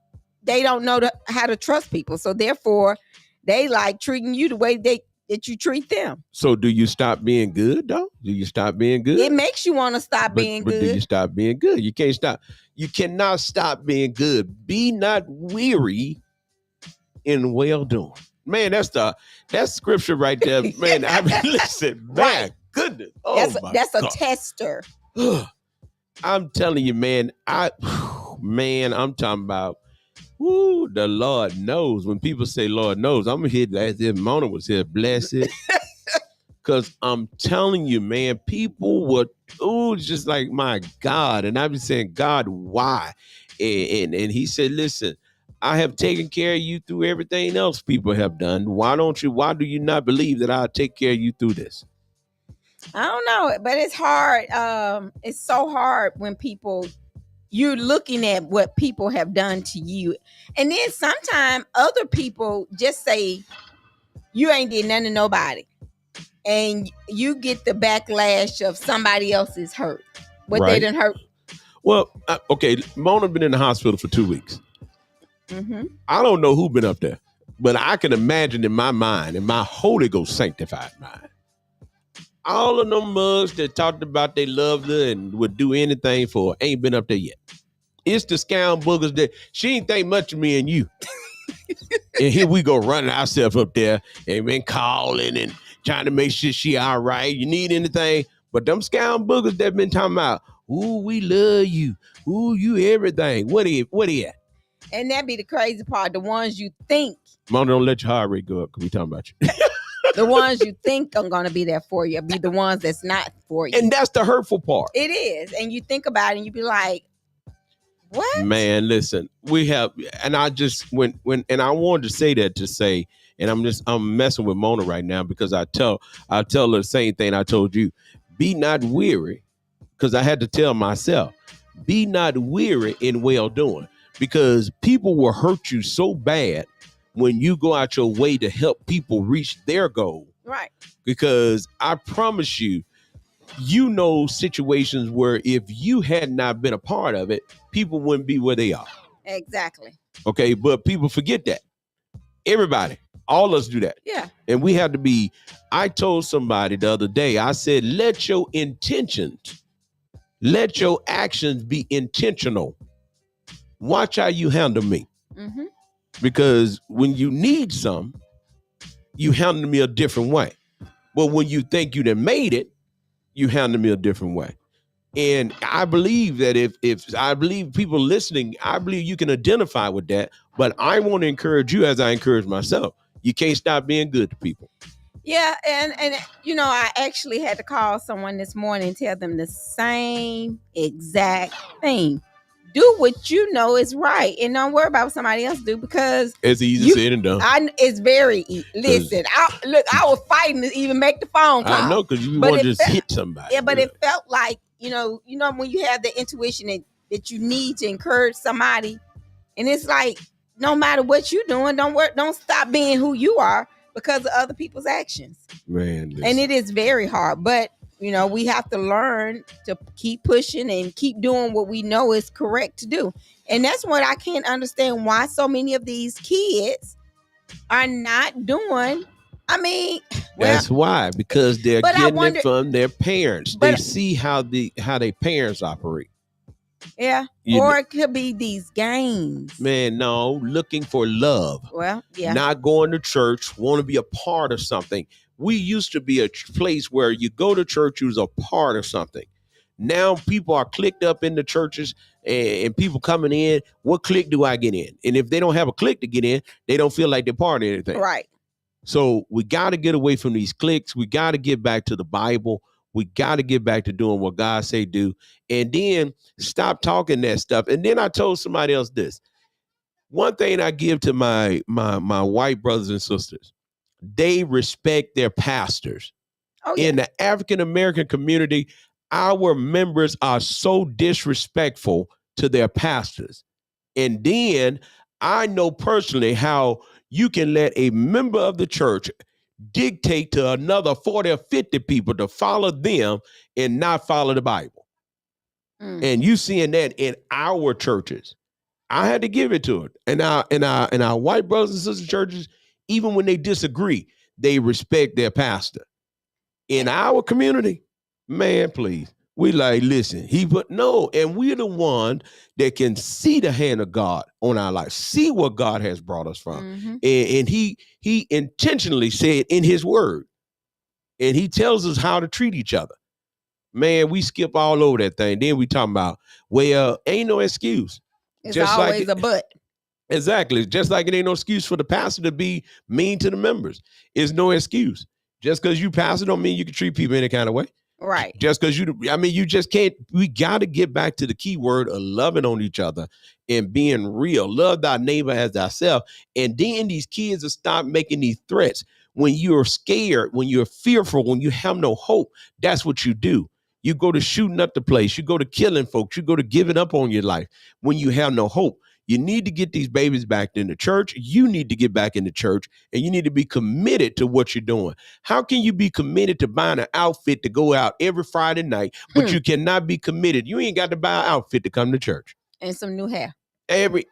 they don't know how to trust people. So therefore, they like treating you the way that you treat them. So do you stop being good, though? Do you stop being good? It makes you want to stop being good. But do you stop being good? You can't stop. You cannot stop being good. Be not weary in well doing. Man, that's scripture right there. Man, listen, man, right. Goodness. Oh, that's God. A tester. I'm telling you, man, I'm talking about, the Lord knows. When people say Lord knows, I'm here as if Mona was here, blessed. Because I'm telling you, man, people would, just like, my God. And I've been saying, God, why? And he said, listen, I have taken care of you through everything else people have done. Why do you not believe that I'll take care of you through this? I don't know, but it's hard. It's so hard when you're looking at what people have done to you. And then sometimes other people just say, you ain't did nothing to nobody. And you get the backlash of somebody else's hurt. What they done hurt. Well, okay, Mona been in the hospital for 2 weeks. Mm-hmm. I don't know who been up there, but I can imagine in my mind, in my Holy Ghost sanctified mind, all of them mugs that talked about they loved her and would do anything for her ain't been up there yet. It's the scam boogers that she ain't think much of me and you. And here we go running ourselves up there and been calling and trying to make sure she all right. You need anything? But them scam boogers that been talking about, ooh, we love you. Ooh, you everything. What he at? And that be the crazy part. The ones you think. Mona, don't let your heart rate go up because we talking about you. The ones you think are going to be there for you be the ones that's not for you. And that's the hurtful part. It is. And you think about it and you be like, what? Man, listen, we have, and I just and I wanted to say that to say, and I'm messing with Mona right now because I tell her the same thing I told you. Be not weary, because I had to tell myself, be not weary in well doing, because people will hurt you so bad when you go out your way to help people reach their goal. Right. Because I promise you, you know situations where if you had not been a part of it, people wouldn't be where they are. Exactly. Okay, but people forget that. Everybody, all of us do that. Yeah. And we have to be, I told somebody the other day, I said, let your intentions, let your actions be intentional. Watch how you handle me. Mm-hmm. Because when you need some, you handle me a different way. But when you think you done made it, you handle me a different way. And I believe that if I believe people listening, I believe you can identify with that. But I want to encourage you as I encourage myself. You can't stop being good to people. Yeah, and you know, I actually had to call someone this morning and tell them the same exact thing. Do what you know is right, and don't worry about what somebody else do, because it's easy said and done. It's very listen. I was fighting to even make the phone call. I know, because you want to just hit somebody. Yeah, but it felt like you know when you have the intuition that you need to encourage somebody, and it's like no matter what you're doing, don't stop being who you are because of other people's actions. Man, listen. And it is very hard, but you know, we have to learn to keep pushing and keep doing what we know is correct to do. And that's what I can't understand, why so many of these kids are not doing. I mean, that's why, because they're getting it from their parents. They But- see how their parents operate. Yeah. Or it could be these games. Man, no, looking for love. Well, yeah. Not going to church, want to be a part of something. We used to be a place where you go to church, you was a part of something. Now people are clicked up in the churches and people coming in. What clique do I get in? And if they don't have a clique to get in, they don't feel like they're part of anything. Right. So we got to get away from these cliques. We got to get back to the Bible. We got to get back to doing what God say do. And then stop talking that stuff. And then I told somebody else this. One thing I give to my white brothers and sisters, they respect their pastors. Oh, yeah. In the African-American community, our members are so disrespectful to their pastors. And then I know personally how you can let a member of the church dictate to another 40 or 50 people to follow them and not follow the Bible. And you seeing that in our churches. I had to give it to it. And our white brothers and sisters churches, even when they disagree, they respect their pastor. In our community, man, please. We like, listen, and we're the one that can see the hand of God on our life, see what God has brought us from. Mm-hmm. And he intentionally said in his word, and he tells us how to treat each other. Man, we skip all over that thing. Then we talking about, well, ain't no excuse. It's just always a but. Exactly. Just like it ain't no excuse for the pastor to be mean to the members. It's no excuse. Just because you pastor don't mean you can treat people any kind of way. Right. Just because you just can't. We got to get back to the key word of loving on each other and being real. Love thy neighbor as thyself. And then these kids will stop making these threats. When you're scared, when you're fearful, when you have no hope, that's what you do. You go to shooting up the place. You go to killing folks. You go to giving up on your life when you have no hope. You need to get these babies back in the church. You need to get back in the church, and you need to be committed to what you're doing. How can you be committed to buying an outfit to go out every Friday night, but you cannot be committed? You ain't got to buy an outfit to come to church. And some new hair. Every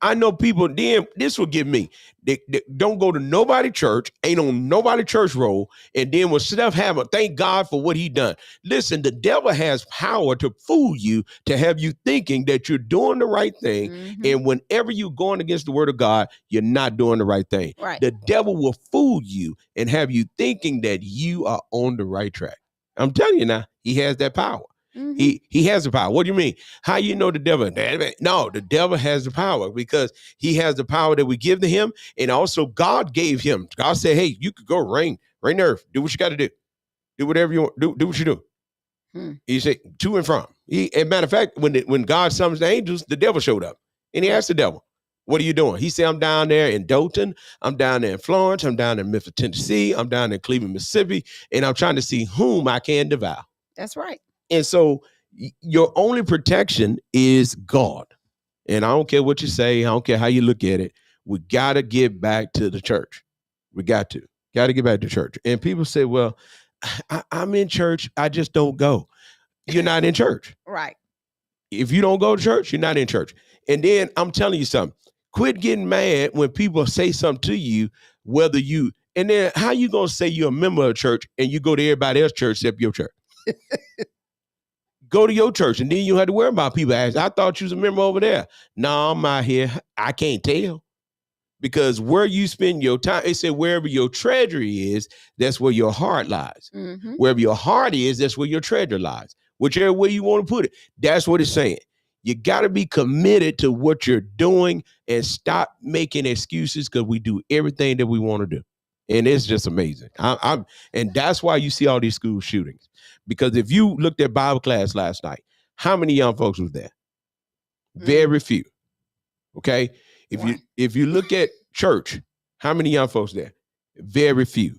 I know people, then this will get me. They don't go to nobody church, ain't on nobody church roll, and then when stuff happen, thank God for what he done. Listen, the devil has power to fool you, to have you thinking that you're doing the right thing, and whenever you're going against the word of God, you're not doing the right thing. Right. The devil will fool you and have you thinking that you are on the right track. I'm telling you now, he has that power. He has the power. What do you mean? How you know the devil? No, the devil has the power because he has the power that we give to him, and also God gave him. God said, "Hey, you could go reign the earth. Do what you got to do. Do whatever you want. Do what you do." He said, "To and from." As a matter of fact, when God summons the angels, the devil showed up, and he asked the devil, "What are you doing?" He said, "I'm down there in Dothan. I'm down there in Florence. I'm down in Memphis, Tennessee. I'm down in Cleveland, Mississippi, and I'm trying to see whom I can devour." That's right. And so your only protection is God. And I don't care what you say. I don't care how you look at it. We got to get back to the church. We got to get back to church. And people say, well, I'm in church. I just don't go. You're not in church. Right. If you don't go to church, you're not in church. And then I'm telling you something. Quit getting mad when people say something to you, and then how you going to say you're a member of a church and you go to everybody else's church except your church? Go to your church, and then you have to worry about people asking, I thought you was a member over there. No, I'm out here. I can't tell. Because where you spend your time, it said wherever your treasury is, that's where your heart lies. Wherever your heart is, that's where your treasure lies. Whichever way you want to put it, that's what it's saying. You got to be committed to what you're doing and stop making excuses, because we do everything that we want to do. And it's just amazing. And that's why you see all these school shootings. Because if you looked at Bible class last night, how many young folks was there? Very few. Okay. If you look at church, how many young folks there? Very few.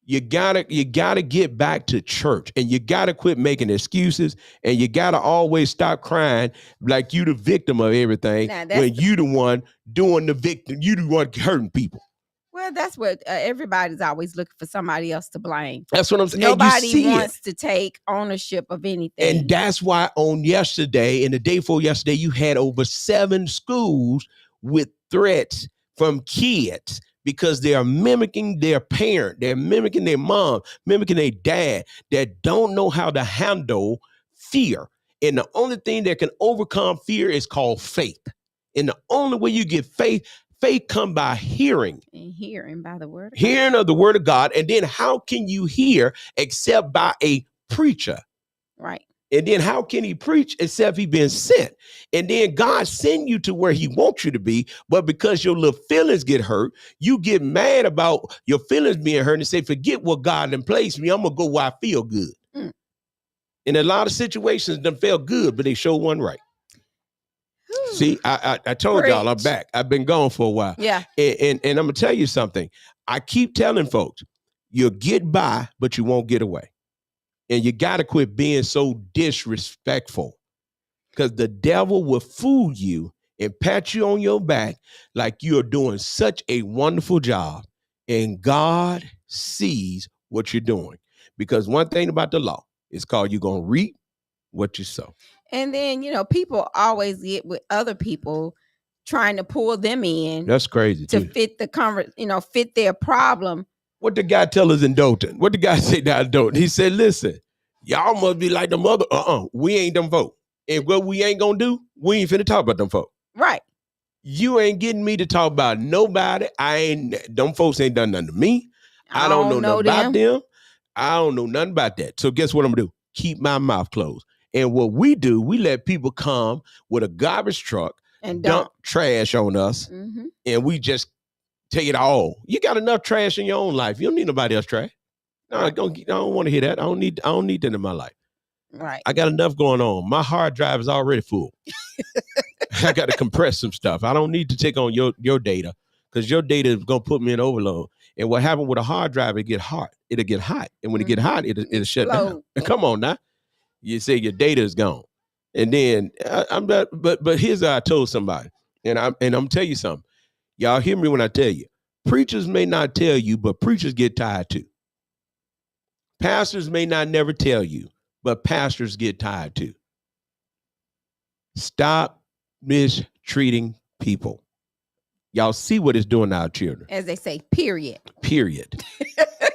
You gotta get back to church, and you gotta quit making excuses, and you gotta always stop crying like you the victim of everything when you the one doing the victim. You the one hurting people. Well, that's what everybody's always looking for somebody else to blame. That's what I'm saying. Nobody wants to take ownership of anything. And that's why on yesterday and the day before yesterday, you had over 7 schools with threats from kids because they are mimicking their parent. They're mimicking their mom, mimicking their dad that don't know how to handle fear. And the only thing that can overcome fear is called faith. And the only way you get faith come by hearing. And hearing by the word of God. Hearing of the word of God. And then how can you hear except by a preacher? Right. And then how can he preach except he been sent? And then God send you to where he wants you to be. But because your little feelings get hurt, you get mad about your feelings being hurt and say, forget what God done placed me. I'm going to go where I feel good. In a lot of situations, them felt good, but they sure wasn't right. See, I told y'all I'm back. I've been gone for a while. Yeah. And I'm going to tell you something. I keep telling folks, you'll get by, but you won't get away. And you got to quit being so disrespectful, because the devil will fool you and pat you on your back like you're doing such a wonderful job. And God sees what you're doing. Because one thing about the law is called you're going to reap what you sow. And then, people always get with other people trying to pull them in. That's crazy to fit the fit their problem. What the guy tell us in Dothan? What the guy say down in Dothan? He said, listen, y'all must be like them other. We ain't them folk. And what we ain't gonna do, we ain't finna talk about them folk. Right. You ain't getting me to talk about nobody. Them folks ain't done nothing to me. I don't know nothing about them. I don't know nothing about that. So guess what I'm gonna do? Keep my mouth closed. And what we do, we let people come with a garbage truck and dump trash on us, and we just take it all. You got enough trash in your own life. You don't need nobody else's trash. No, I don't want to hear that. I don't need that in my life. Right. I got enough going on. My hard drive is already full. I got to compress some stuff. I don't need to take on your data, because your data is gonna put me in overload. And what happened with a hard drive? It get hot. It'll get hot, and when it get hot, it'll shut down. Come on now. You say your data is gone. And then I'm not, but here's what I told somebody. And I'm tell you something. Y'all hear me when I tell you. Preachers may not tell you, but preachers get tired too. Pastors may not never tell you, but pastors get tired too. Stop mistreating people. Y'all see what it's doing to our children. As they say, period. Period.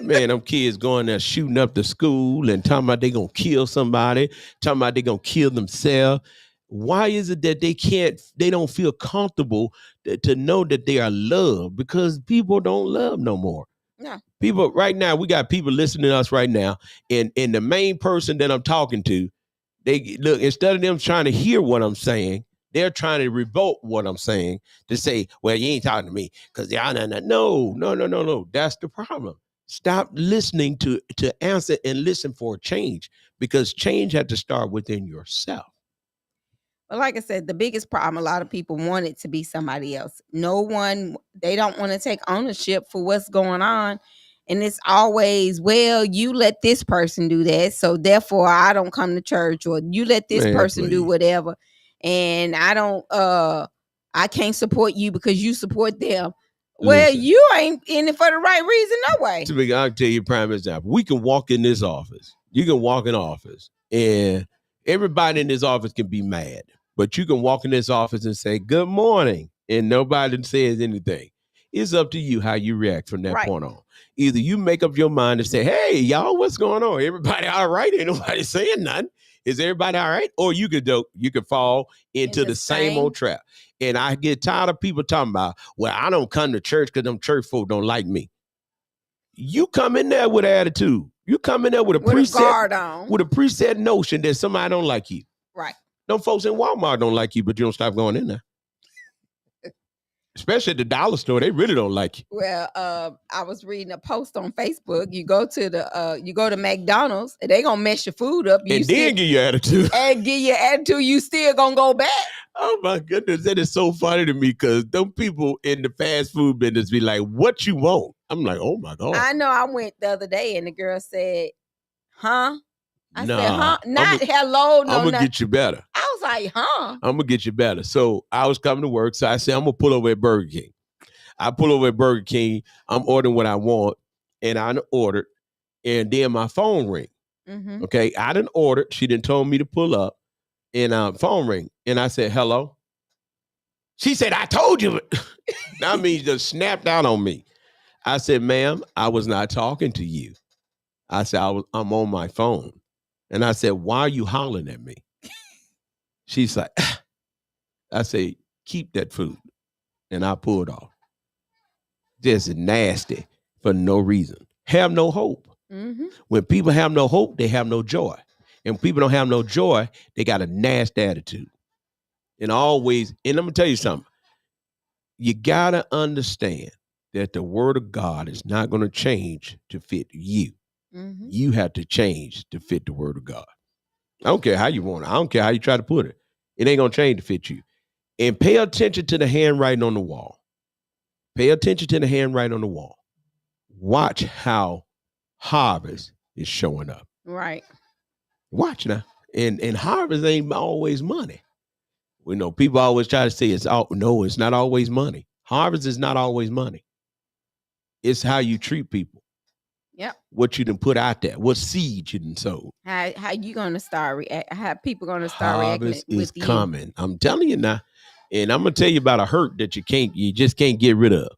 Man, them kids going there shooting up the school and talking about they gonna kill somebody, talking about they gonna kill themselves. Why is it that they don't feel comfortable to know that they are loved? Because people don't love no more. No. People right now, we got people listening to us right now, and the main person that I'm talking to, they look, instead of them trying to hear what I'm saying, they're trying to revolt what I'm saying to say, well, you ain't talking to me because y'all no. That's the problem. Stop listening to answer and listen for a change, because change had to start within yourself. But like I said, the biggest problem, a lot of people want it to be somebody else. They don't want to take ownership for what's going on. And it's always, well, you let this person do that, so therefore I don't come to church, or you let this person do whatever, and I can't support you because you support them. Well, Listen, you ain't in it for the right reason, no way. I'll tell you a prime example. We can walk in this office. You can walk in office, and everybody in this office can be mad. But you can walk in this office and say, good morning, and nobody says anything. It's up to you how you react from that point on. Either you make up your mind and say, hey, y'all, what's going on? Everybody all right? Ain't nobody saying nothing. Is everybody all right? Or you could fall into the same old trap. And I get tired of people talking about, well, I don't come to church because them church folk don't like me. You come in there with attitude. You come in there with a preset notion that somebody don't like you. Right. Them folks in Walmart don't like you, but you don't stop going in there. Especially at the dollar store, they really don't like you. Well, I was reading a post on Facebook. You go to McDonald's, and they gonna mess your food up, and then give you attitude. And give you attitude, you still gonna go back. Oh my goodness, that is so funny to me, because them people in the fast food business be like, "What you want?" I'm like, "Oh my God." I know. I went the other day, and the girl said, "Huh?" I said, Nah, "Huh?" Not hello. No, I'm gonna get you better. I was like, "Huh?" I'm gonna get you better. So I was coming to work, so I said, I'm gonna pull over at Burger King. I pull over at Burger King. I'm ordering what I want, and I ordered, and then my phone ring. Mm-hmm. Okay, I didn't order. She didn't told me to pull up, and phone ring, and I said, hello. She said, I told you. That means just snapped out on me. I said, ma'am, I was not talking to you. I said, I'm on my phone. And I said, why are you hollering at me? She's like, I say, keep that food. And I pulled off. Just nasty for no reason. Have no hope. Mm-hmm. When people have no hope, they have no joy. And when people don't have no joy, they got a nasty attitude. And always, and I'm going to tell you something. You got to understand that the word of God is not going to change to fit you. Mm-hmm. You have to change to fit the word of God. I don't care how you want it. I don't care how you try to put it. It ain't going to change to fit you. And pay attention to the handwriting on the wall. Pay attention to the handwriting on the wall. Watch how harvest is showing up. Right. Watch now. And harvest ain't always money. We know people always try to say it's not always money. Harvest is not always money. It's how you treat people. Yep. What you done put out there. What seed you done sowed. How you gonna start react? How people gonna start Harvest reacting is with coming. I'm telling you now. And I'm gonna tell you about a hurt that you just can't get rid of.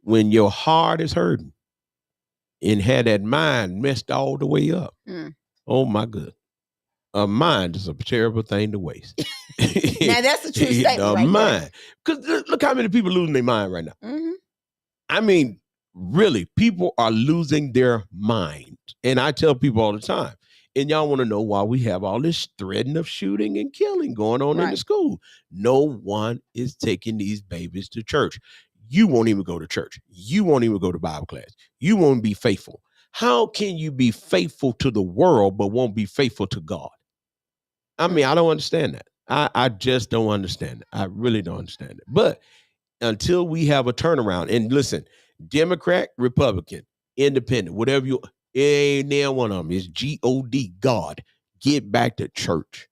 When your heart is hurting and had that mind messed all the way up. Oh my God. A mind is a terrible thing to waste. Now that's a true statement right mind. Because look how many people losing their mind right now. Mm-hmm. I mean, really, people are losing their mind. And I tell people all the time, and y'all want to know why we have all this threatening of shooting and killing going on in the school. No one is taking these babies to church. You won't even go to church. You won't even go to Bible class. You won't be faithful. How can you be faithful to the world but won't be faithful to God? I mean, I don't understand that. I just don't understand it. I really don't understand it. But until we have a turnaround, and listen, Democrat, Republican, Independent, whatever it ain't there one of them. It's God. God. Get back to church.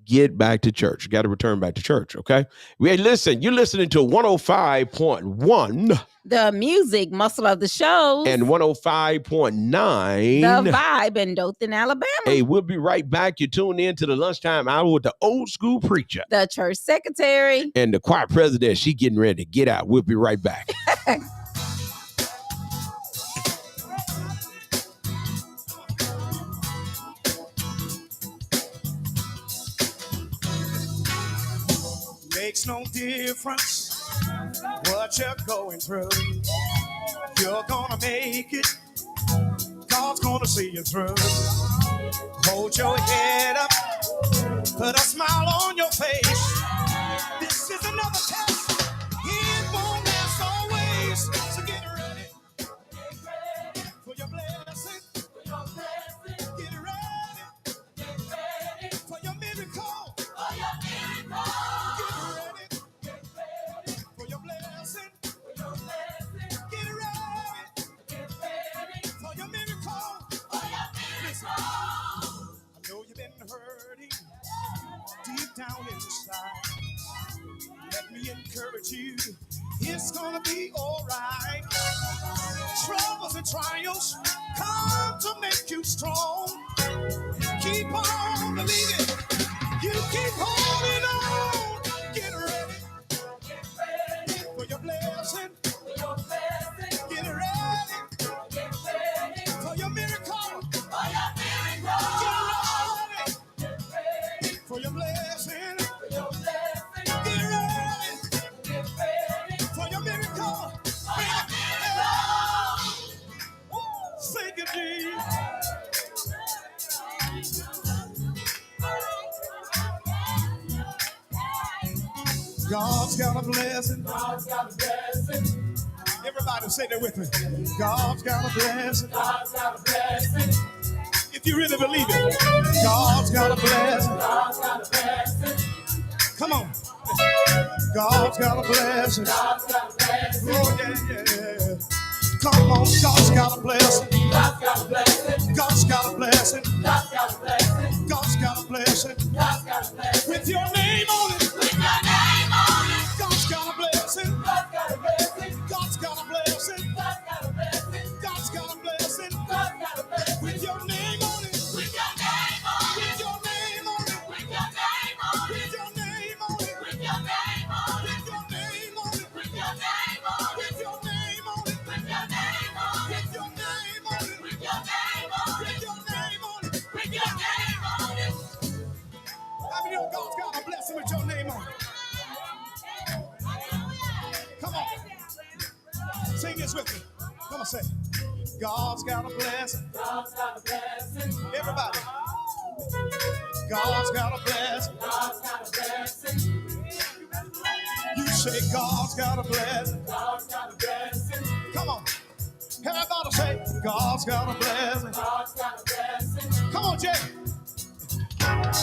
get back to church. You got to return back to church, okay? Hey, listen, you're listening to 105.1. The music muscle of the show. And 105.9. The Vibe in Dothan, Alabama. Hey, we'll be right back. You tune in to the Lunchtime Hour with the old school preacher. The church secretary. And the choir president. She getting ready to get out. We'll be right back. Makes no difference what you're going through. You're gonna make it. God's gonna see you through. Hold your head up. Put a smile on your face. This is another test. It won't last always. So get ready. For your blessing. Get ready. For your miracle. For your blessing. Get ready. For your miracle. Listen, I know you've been hurting deep down inside. Let me encourage you. It's gonna be alright. Troubles and trials come to make you strong. Keep on believing. You keep holding on. Get ready for your blessing. Get ready for your miracle. Get ready for your blessing. Get ready for your miracle. Thank you, Jesus. God's got a blessing. God's got a blessing. Everybody say that with me. God's got a blessing. God's got a blessing. If you really believe it, God's got a blessing. God's got a blessing. Come on. God's got a blessing. God's got a blessing. Oh, yeah. Come on, God's got a blessing. God's got a blessing. God's got a blessing. God's got a blessing. God's got a blessing. God's got a blessing. With your name on it. With your name on it. God's got a blessing. God's got a blessing. God's got a blessing. God's got a blessing. God's got a blessing. God's got a blessing. With your name on it. With your name on it. With your name on it. With your name on it. With your name on it. With your name on it. With your name on it. With your name on it. With your name on it. With your name on it. With your name on it. With your name on it. With your name on it. With your name on it. How many know God's got a blessing with your name on it? Come on. Sing this with me. Come on, say. God's got a blessing. God's got a blessing. Everybody. God's got a blessing. God's got a blessing. You say God's got a blessing. God's got a blessing. Come on. Everybody say God's got a blessing. God's got a blessing. Come on, Jay.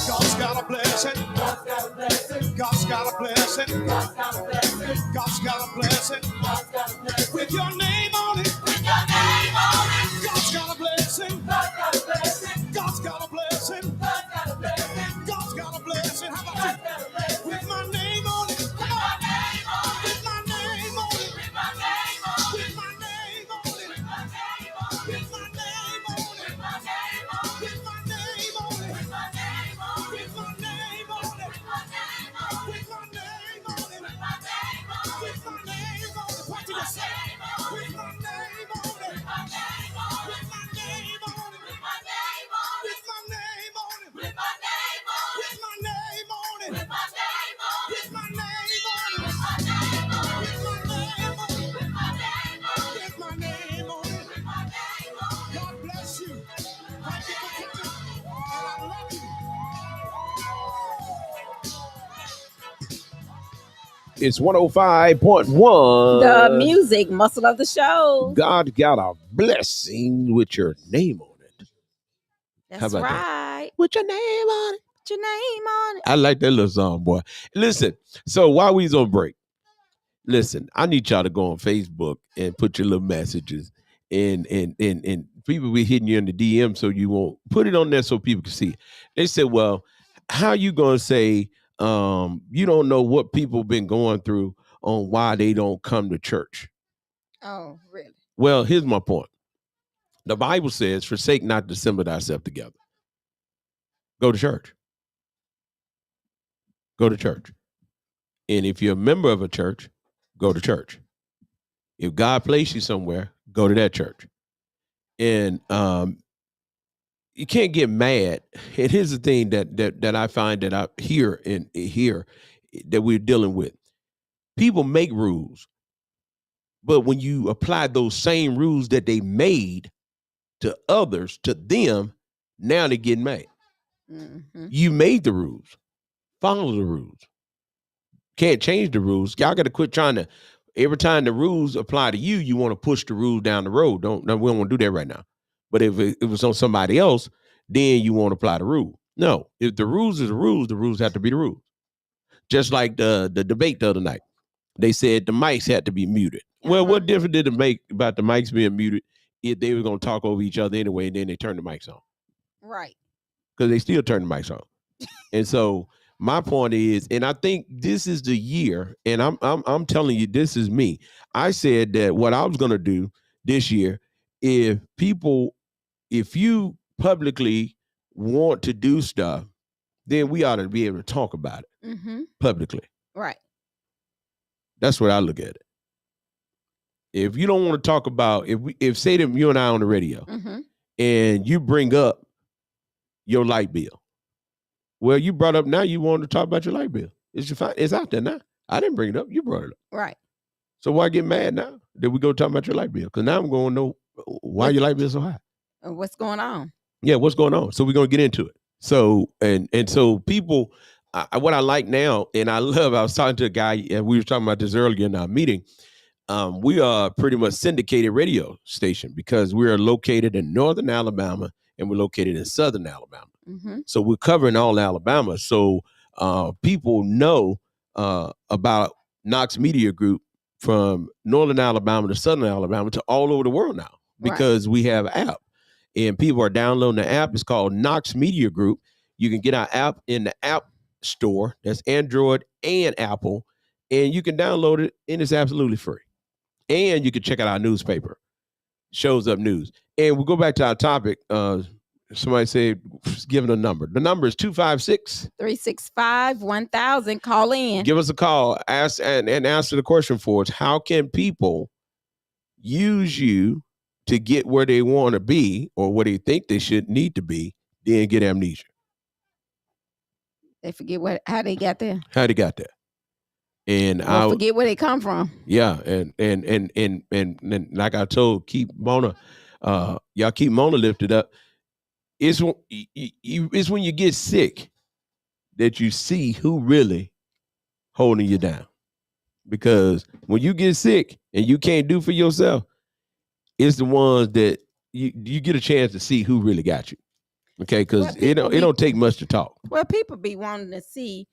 God's got a blessing. God's got a blessing. God's got a blessing. God's got a blessing. God's got a blessing. God's got a blessing. With your name on it. With your name on it. God's got a blessing. God's got a blessing. God's got a blessing. God's got a blessing. God's got a blessing. How about you? With my name on it. With my name on it. With my name on it. With my name on it. With my name on it. With my name on it. With my name on it. With my name on it. With my name on it. With my name on it. With my name on it. With my name on it. With my name on it. With my name on it. With my name on it. What did you say? With my name on it. With my name on it. With my name on it. With my name on it. With my name on it. With my name on it. With my name on it. With my name on it. With my name on it. With my name on it. With my name on it. With my name on it. With my name on it. With my name on it. God bless you. Thank you for coming. And I love you. It's 105.1. The music muscle of the show. God got a blessing with your name on it. That's right. That? With your name on it. With your name on it. I like that little song, boy. Listen, so while we's on break, listen, I need y'all to go on Facebook and put your little messages and people be hitting you in the DM so you won't put it on there so people can see it. They said, well, how you gonna say you don't know what people been going through on why they don't come to church? Oh, really? Well, here's my point. The Bible says, forsake not to assemble thyself together. Go to church. Go to church. And if you're a member of a church, go to church. If God placed you somewhere, go to that church. And you can't get mad. And here's the thing that I find that I hear that we're dealing with. People make rules, but when you apply those same rules that they made to others, to them, now they get mad. Mm-hmm. You made the rules. Follow the rules. Can't change the rules. Y'all got to quit trying to. Every time the rules apply to you, you want to push the rules down the road. We don't want to do that right now. But if it was on somebody else, then you won't apply the rule. No, if the rules is the rules have to be the rules. Just like the debate the other night, they said the mics had to be muted. Well, what difference did it make about the mics being muted if they were going to talk over each other anyway, and then they turned the mics on? Right. Because they still turn the mics on. And so my point is, and I think this is the year, and I'm telling you, this is me. I said that what I was going to do this year, if you publicly want to do stuff, then we ought to be able to talk about it publicly. Right. That's what I look at it. If you don't want to talk about, if say that you and I on the radio, and you bring up your light bill, well, you brought up now you want to talk about your light bill. It's out there now. I didn't bring it up. You brought it up. Right. So why get mad now that we go talk about your light bill? Because now I'm going to know why your light bill is so high. What's going on? Yeah, what's going on? So we're going to get into it. So, and so people, what I like now, and I was talking to a guy, and we were talking about this earlier in our meeting. We are pretty much syndicated radio station because we are located in northern Alabama and we're located in southern Alabama. So we're covering all Alabama. So people know about Knox Media Group from northern Alabama to southern Alabama to all over the world now because we have an app. And people are downloading the app. It's called Knox Media Group. You can get our app in the App Store. That's Android and Apple. And you can download it, and it's absolutely free. And you can check out our newspaper. Shows Up News. And we'll go back to our topic. Somebody said, give it a number. The number is 256-365-1000. Call in. Give us a call. Ask and answer the question for us. How can people use you to get where they want to be or where they think they should need to be, then get amnesia? They forget how they got there. How they got there. And I forget where they come from. Yeah, and like I told, keep Mona, y'all keep Mona lifted up. It's when you get sick that you see who really holding you down. Because when you get sick and you can't do for yourself, it's the ones that you get a chance to see who really got you. Okay, because it don't take much to talk. Well, people be wanting to see.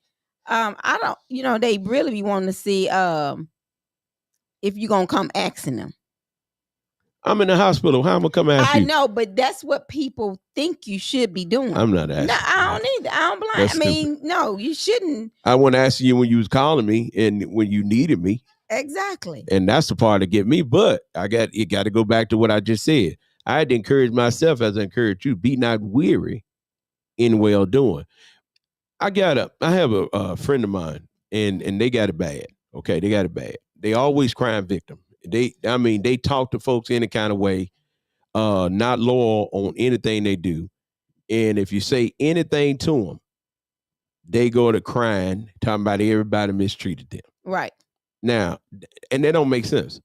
They really be wanting to see if you're gonna come asking them. I'm in the hospital. How am I gonna come ask you? I know, but that's what people think you should be doing. I'm not asking. No, I don't either. I don't blame. No, you shouldn't. I wasn't asking you when you was calling me and when you needed me. Exactly. And that's the part that get me. But you got to go back to what I just said. I had to encourage myself as I encourage you. Be not weary in well doing. I have a friend of mine, and they got it bad. Okay, they got it bad. They always crying victim. They talk to folks any kind of way, not loyal on anything they do. And if you say anything to them, they go to crying, talking about everybody mistreated them. Right. Now, and that don't make sense.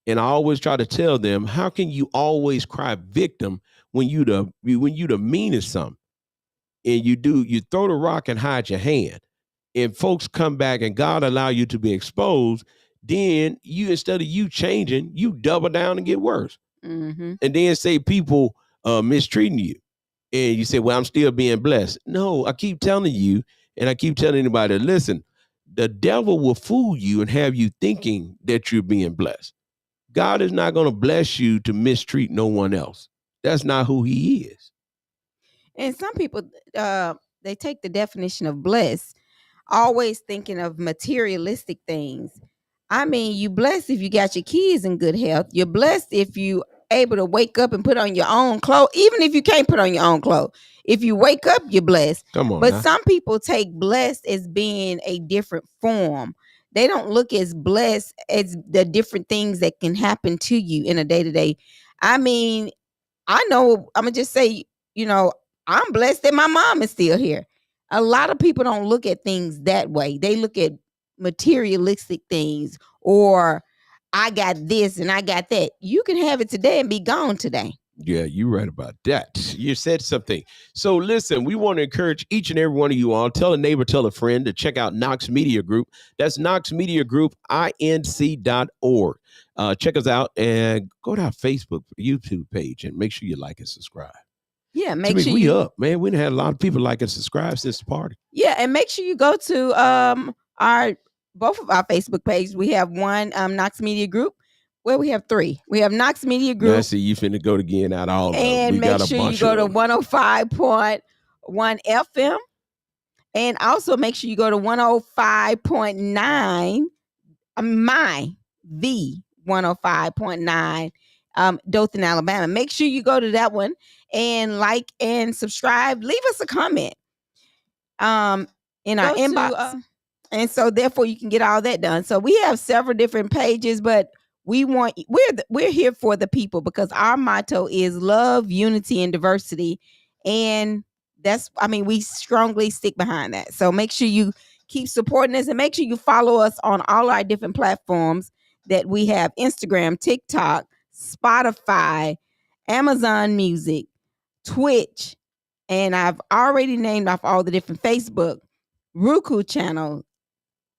And I always try to tell them, how can you always cry victim when you the meanest something? And you throw the rock and hide your hand. And folks come back and God allow you to be exposed, then you, instead of you changing, you double down and get worse. Mm-hmm. And then say people mistreating you. And you say, well, I'm still being blessed. No, I keep telling you, and I keep telling anybody, listen, the devil will fool you and have you thinking that you're being blessed. God is not going to bless you to mistreat no one else. That's not who he is. And some people, they they take the definition of blessed, always thinking of materialistic things. I mean, you blessed if you got your kids in good health. You're blessed if you able to wake up and put on your own clothes, even if you can't put on your own clothes. If you wake up, you're blessed. Come on But now. some people take blessed as being a different form. They don't look as blessed as the different things that can happen to you in a day-to-day. I mean, I know, I'm gonna just say, I'm blessed that my mom is still here. A lot of people don't look at things that way. They look at materialistic things, or I got this and I got that. You can have it today and be gone today. Yeah, you're right about that. You said something. So listen, we want to encourage each and every one of you all. Tell a neighbor, tell a friend to check out Knox Media Group. That's Knox Media Group, inc.org. Check us out and go to our Facebook, YouTube page, and make sure you like and subscribe. Yeah, make sure we up, man. We done had a lot of people like and subscribe since the party. Yeah, and make sure you go to both of our Facebook pages. We have one, Knox Media Group. Well, we have three. We have Knox Media Group. Now, see, you finna go again out all of them. And We make got a sure you bunch go of to them. 105.1 FM. And also make sure you go to 105.9, the 105.9, Dothan, Alabama. Make sure you go to that one and like and subscribe. Leave us a comment in our inbox. And so therefore you can get all that done. So we have several different pages, but we're here for the people, because our motto is love, unity, and diversity. And we strongly stick behind that. So make sure you keep supporting us, and make sure you follow us on all our different platforms that we have: Instagram, TikTok, Spotify, Amazon Music, Twitch, and I've already named off all the different Facebook, Roku channel,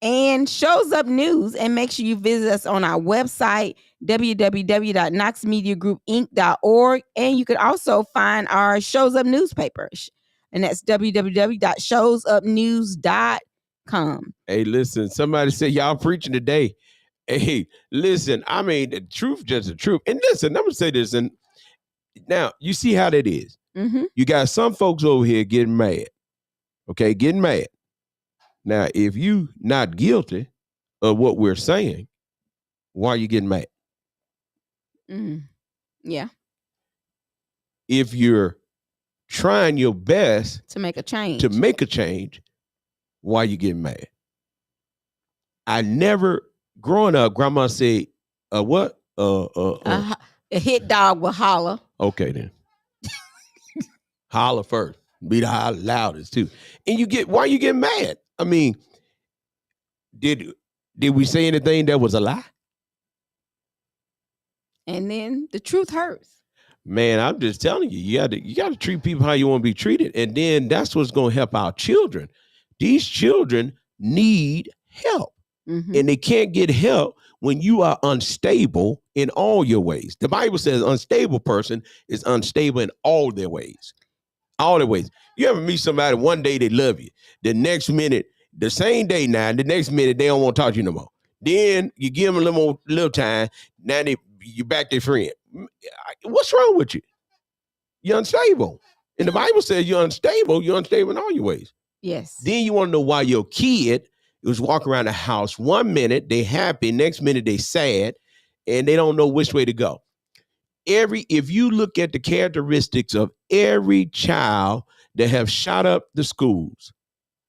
and Shows Up News. And make sure you visit us on our website, www.knoxmediagroupinc.org. And you can also find our Shows Up newspaper, and that's www.showsupnews.com. Hey, listen, somebody said y'all preaching today. Hey, listen, I mean, the truth, just the truth. And listen, I'm gonna say this, and now you see how that is. Mm-hmm. You got some folks over here getting mad. Okay, getting mad. Now, if you not guilty of what we're saying, why are you getting mad? Mm-hmm. Yeah. If you're trying your best to make a change, why are you getting mad? I never, growing up, grandma said, what? A hit dog will holler. Okay, then. Holler first. Be the loudest, too. And why you get mad? I mean, did we say anything that was a lie? And then the truth hurts. Man, I'm just telling you, you got to treat people how you want to be treated. And then that's what's going to help our children. These children need help. Mm-hmm. And they can't get help when you are unstable in all your ways. The Bible says unstable person is unstable in all their ways. All the ways. You ever meet somebody, one day they love you. The next minute, the same day now, the next minute they don't want to talk to you no more. Then you give them a little time. Now you back their friend. What's wrong with you? You're unstable. And the Bible says you're unstable in all your ways. Yes. Then you want to know why your kid was walking around the house. One minute they happy, next minute they sad, and they don't know which way to go. If you look at the characteristics of every child that have shot up the schools,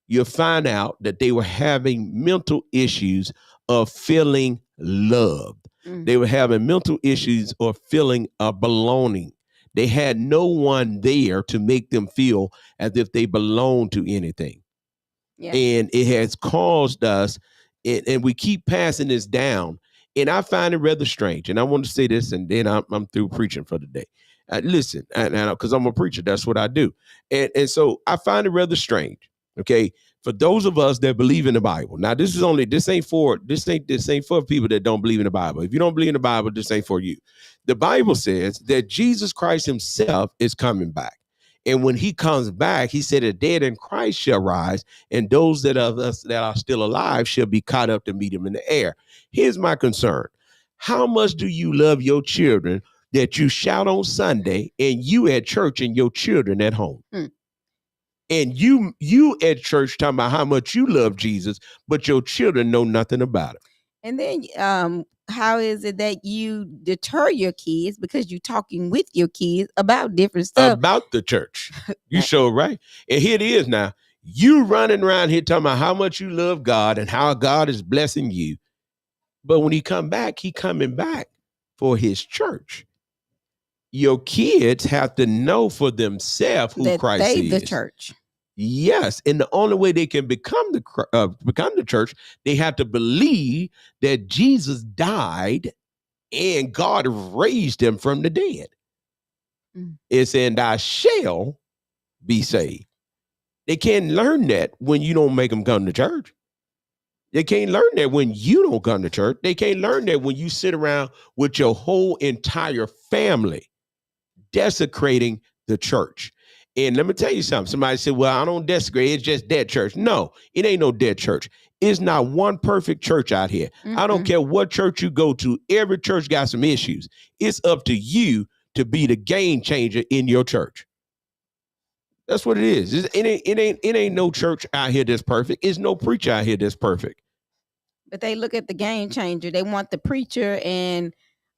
you'll find out that they were having mental issues of feeling loved. Mm-hmm. They were having mental issues of feeling belonging. They had no one there to make them feel as if they belonged to anything. Yeah. And it has caused us, and we keep passing this down. And I find it rather strange. And I want to say this, and then I'm through preaching for the day. Listen, because I'm a preacher, that's what I do. And so I find it rather strange. Okay, for those of us that believe in the Bible. Now, this ain't for people that don't believe in the Bible. If you don't believe in the Bible, this ain't for you. The Bible says that Jesus Christ himself is coming back. And when he comes back, he said, the dead in Christ shall rise, and those that of us that are still alive shall be caught up to meet him in the air. Here's my concern. How much do you love your children that you shout on Sunday and you at church and your children at home? And you at church talking about how much you love Jesus, but your children know nothing about it. And then how is it that you deter your kids because you're talking with your kids about different stuff? About the church. You sure right. And here it is now. You running around here talking about how much you love God and how God is blessing you. But when he come back, he coming back for his church. Your kids have to know for themselves who that Christ they is. the church. Yes, and the only way they can become the church, they have to believe that Jesus died and God raised him from the dead. It's and I shall be saved. They can't learn that when you don't make them come to church. They can't learn that when you don't come to church. They can't learn that when you sit around with your whole entire family desecrating the church. And let me tell you something. Somebody said, well, I don't desecrate. It's just dead church. No, it ain't no dead church. It's not one perfect church out here. I don't care what church you go to. Every church got some issues. It's up to you to be the game changer in your church. That's what it is. It ain't no church out here that's perfect. It's no preacher out here that's perfect. But they look at the game changer. They want the preacher and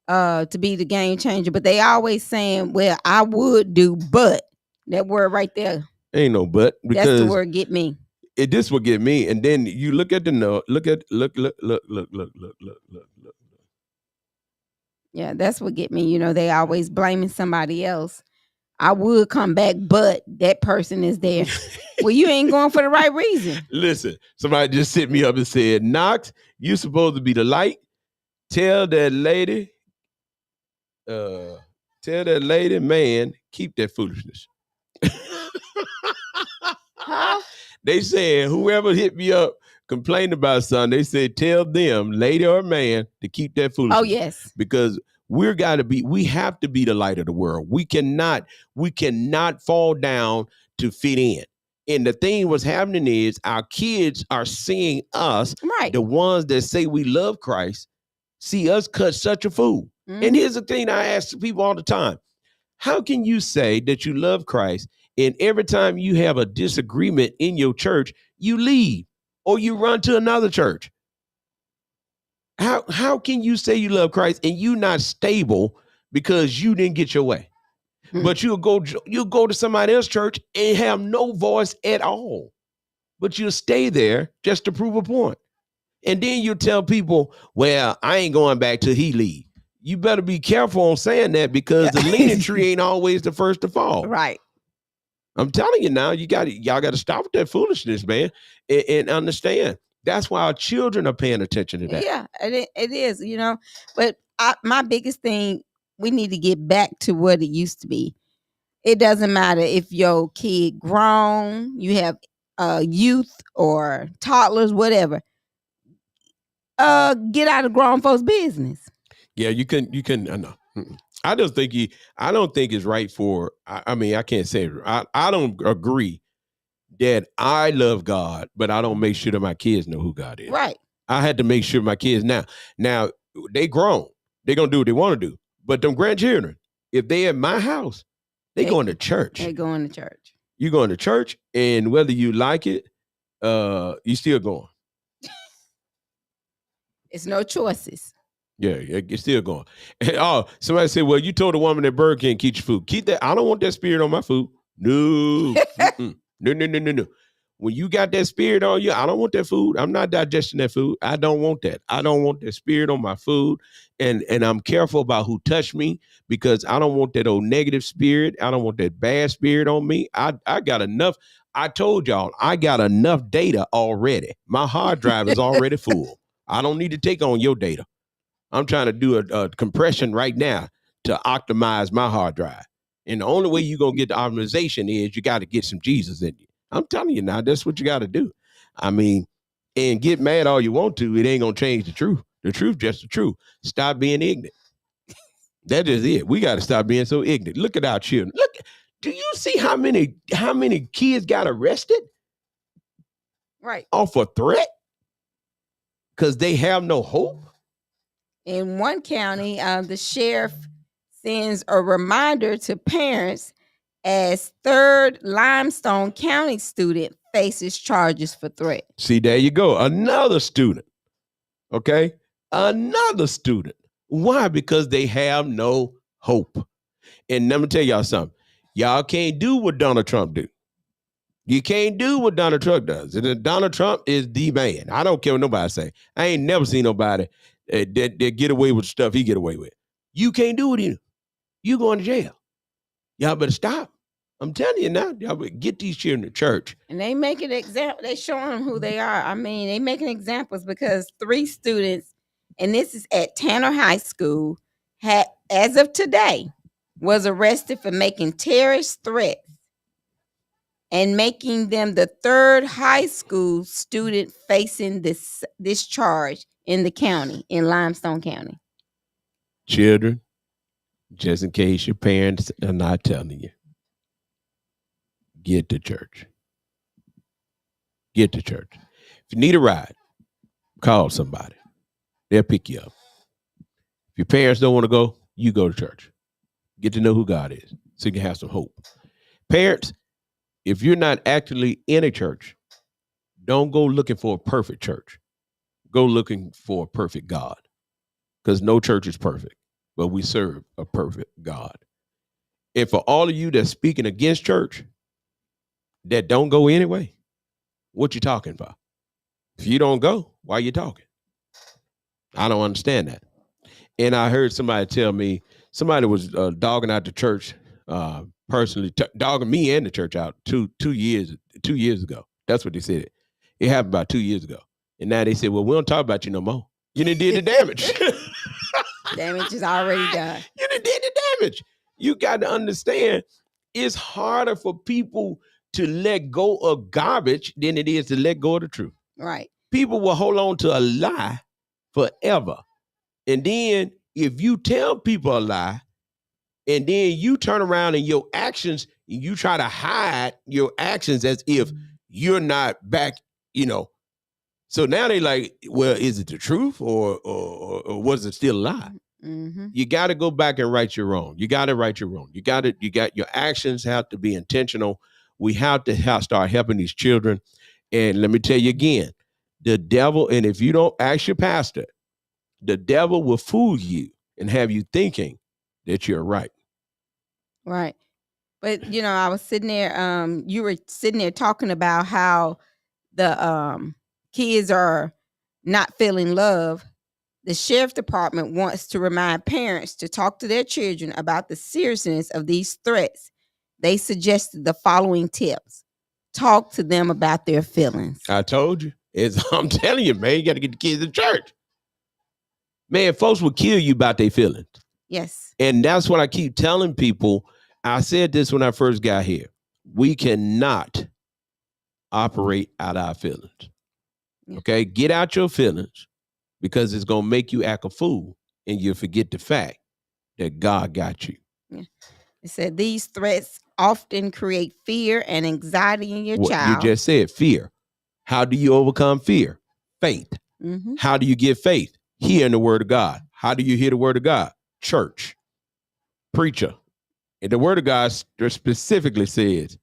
to be the game changer. But they always saying, well, I would do, but that word right there. Ain't no but, because that's the word get me. This will get me. And then you look at the note, look. Yeah, that's what get me. You know, they always blaming somebody else. I would come back, but that person is there. Well, you ain't going for the right reason. Listen, somebody just hit me up and said, Knox, you supposed to be the light. Tell that lady, man, keep that foolishness. Huh? They said whoever hit me up complained about something, they said tell them, lady or man, to keep that foolishness. Oh, yes. Because we have to be the light of the world. We cannot fall down to fit in. And the thing what's happening is our kids are seeing us, right? The ones that say we love Christ, see us cut such a fool. And here's the thing I ask people all the time. How can you say that you love Christ and every time you have a disagreement in your church, you leave or you run to another church? How can you say you love Christ and you not stable because you didn't get your way? But you'll go to somebody else's church and have no voice at all. But you'll stay there just to prove a point. And then you tell people, well, I ain't going back till he leave. You better be careful on saying that because the leaning tree ain't always the first to fall. Right. I'm telling you now, y'all got to stop with that foolishness, man, and understand. That's why our children are paying attention to that. Yeah, it is, you know. But my biggest thing, we need to get back to what it used to be. It doesn't matter if your kid grown, you have youth or toddlers, whatever. Get out of grown folks' business. Yeah, you can. No, I don't think it's right for. I mean, I can't say it. I don't agree that I love God, but I don't make sure that my kids know who God is. Right. I had to make sure my kids now they grown. They're gonna do what they want to do. But them grandchildren, if they at my house, they going to church. They going to church. You going to church, and whether you like it, you still going. It's no choices. Yeah, you're still going. Oh, somebody said, well, you told a woman that Burger King keep your food. Keep that. I don't want that spirit on my food. No. No. When you got that spirit on you, I don't want that food. I'm not digesting that food. I don't want that. I don't want that spirit on my food. And I'm careful about who touched me because I don't want that old negative spirit. I don't want that bad spirit on me. I got enough. I told y'all, I got enough data already. My hard drive is already full. I don't need to take on your data. I'm trying to do a compression right now to optimize my hard drive. And the only way you're going to get the optimization is you got to get some Jesus in you. I'm telling you now, that's what you got to do. I mean, and get mad all you want to, it ain't going to change the truth. The truth, just the truth. Stop being ignorant. That is it. We got to stop being so ignorant. Look at our children. Look, do you see how many kids got arrested? Right. Off a threat? Because they have no hope? In one county, the sheriff sends a reminder to parents as third Limestone County student faces charges for threat. See, there you go. Another student. Okay? Another student. Why? Because they have no hope. And let me tell y'all something. Y'all can't do what Donald Trump do. You can't do what Donald Trump does. And Donald Trump is the man. I don't care what nobody say. I ain't never seen nobody that get away with stuff he get away with. You can't do it either. You going to jail. Y'all better stop. I'm telling you now, y'all better get these children to church. And they making example. They showing them who they are. I mean, they making examples because 3 students, and this is at Tanner High School, had, as of today, was arrested for making terrorist threats and making them the 3rd high school student facing this charge in the county, in Limestone County. Children, just in case your parents are not telling you, get to church. Get to church. If you need a ride, call somebody. They'll pick you up. If your parents don't want to go, you go to church. Get to know who God is so you can have some hope. Parents, if you're not actually in a church, don't go looking for a perfect church. Go looking for a perfect God, because no church is perfect, but we serve a perfect God. And for all of you that's speaking against church, that don't go anyway, what you talking about? If you don't go, why you talking? I don't understand that. And I heard somebody tell me, somebody was dogging out the church, personally dogging me and the church out two years ago. That's what they said. It happened about 2 years ago. And now they said, well, we don't talk about you no more. You done did the damage. Damage is already done. You done did the damage. You got to understand, it's harder for people to let go of garbage than it is to let go of the truth. Right. People will hold on to a lie forever. And then if you tell people a lie, and then you turn around and your actions, you try to hide your actions as if you're not back, So now they like, well, is it the truth or was it still a lie? Mm-hmm. You got to go back and right your wrong. You got to right your wrong. You got your actions have to be intentional. We have to start helping these children. And let me tell you again, the devil, and if you don't ask your pastor, the devil will fool you and have you thinking that you're right. Right. But, I was sitting there, you were sitting there talking about how the kids are not feeling love. The sheriff department wants to remind parents to talk to their children about the seriousness of these threats. They suggested the following tips. Talk to them about their feelings. I told you. I'm telling you, man, you got to get the kids to church. Man, folks will kill you about their feelings. Yes. And that's what I keep telling people. I said this when I first got here. We cannot operate out our feelings. Yeah. Okay? Get out your feelings, because it's going to make you act a fool and you'll forget the fact that God got you. Yeah. It said these threats often create fear and anxiety in your child. You just said fear. How do you overcome fear? Faith. Mm-hmm. How do you get faith? Hearing the word of God. How do you hear the word of God? Church. Preacher. And the word of God specifically says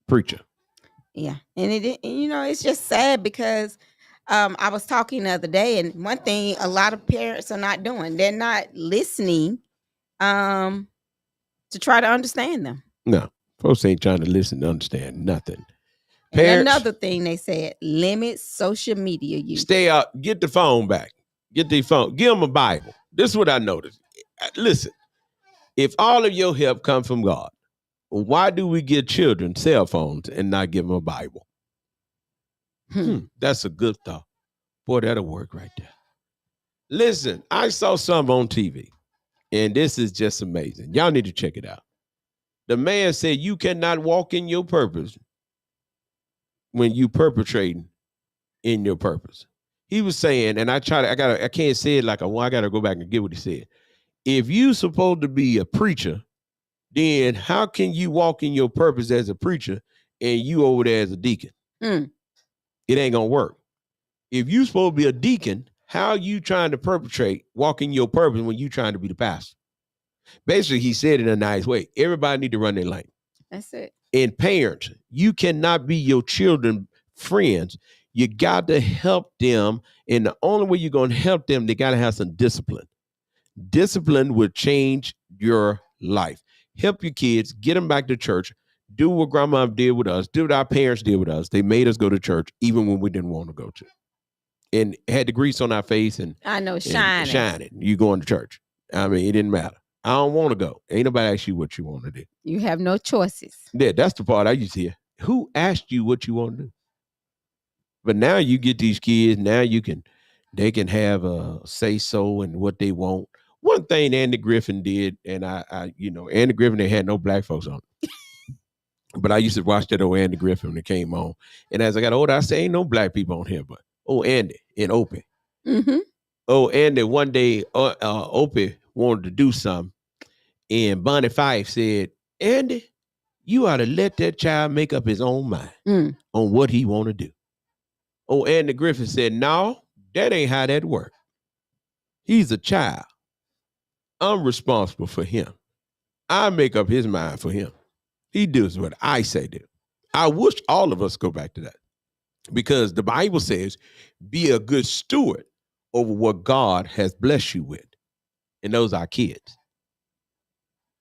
preacher. Yeah. And it's just sad because I was talking the other day, and one thing a lot of parents are not doing, they're not listening to try to understand them. No, folks ain't trying to listen to understand nothing. Parents, and another thing they said, limit social media use. Stay out, get the phone back. Get the phone, give them a Bible. This is what I noticed. Listen, if all of your help comes from God, why do we give children cell phones and not give them a Bible? That's a good thought. Boy, that'll work right there. Listen, I saw something on TV, and this is just amazing. Y'all need to check it out. The man said you cannot walk in your purpose when you perpetrating in your purpose. He was saying, and I can't say it like I got to go back and get what he said. If you supposed to be a preacher, then how can you walk in your purpose as a preacher and you over there as a deacon? It ain't gonna work. If you supposed to be a deacon, how are you trying to walk in your purpose when you trying to be the pastor? Basically, he said in a nice way, everybody need to run their lane. That's it. And parents, you cannot be your children friends. You got to help them. And the only way you're going to help them, they got to have some discipline. Discipline will change your life. Help your kids, get them back to church. Do what grandma did with us. Do what our parents did with us. They made us go to church even when we didn't want to go to. And had the grease on our face and I know, shining. You going to church. I mean, it didn't matter. I don't want to go. Ain't nobody ask you what you want to do. You have no choices. Yeah, that's the part I used to hear. Who asked you what you want to do? But now you get these kids, now they can have a say so and what they want. One thing Andy Griffin did, and I Andy Griffin, they had no black folks on it. But I used to watch that old Andy Griffin when it came on. And as I got older, I say, ain't no black people on here, but Andy and Opie. Mm-hmm. Andy, one day Opie wanted to do something. And Bonnie Fife said, Andy, you ought to let that child make up his own mind on what he want to do. Andy Griffin said, no, that ain't how that works. He's a child. I'm responsible for him. I make up his mind for him. He does what I say do. I wish all of us go back to that. Because the Bible says, be a good steward over what God has blessed you with. And those are kids.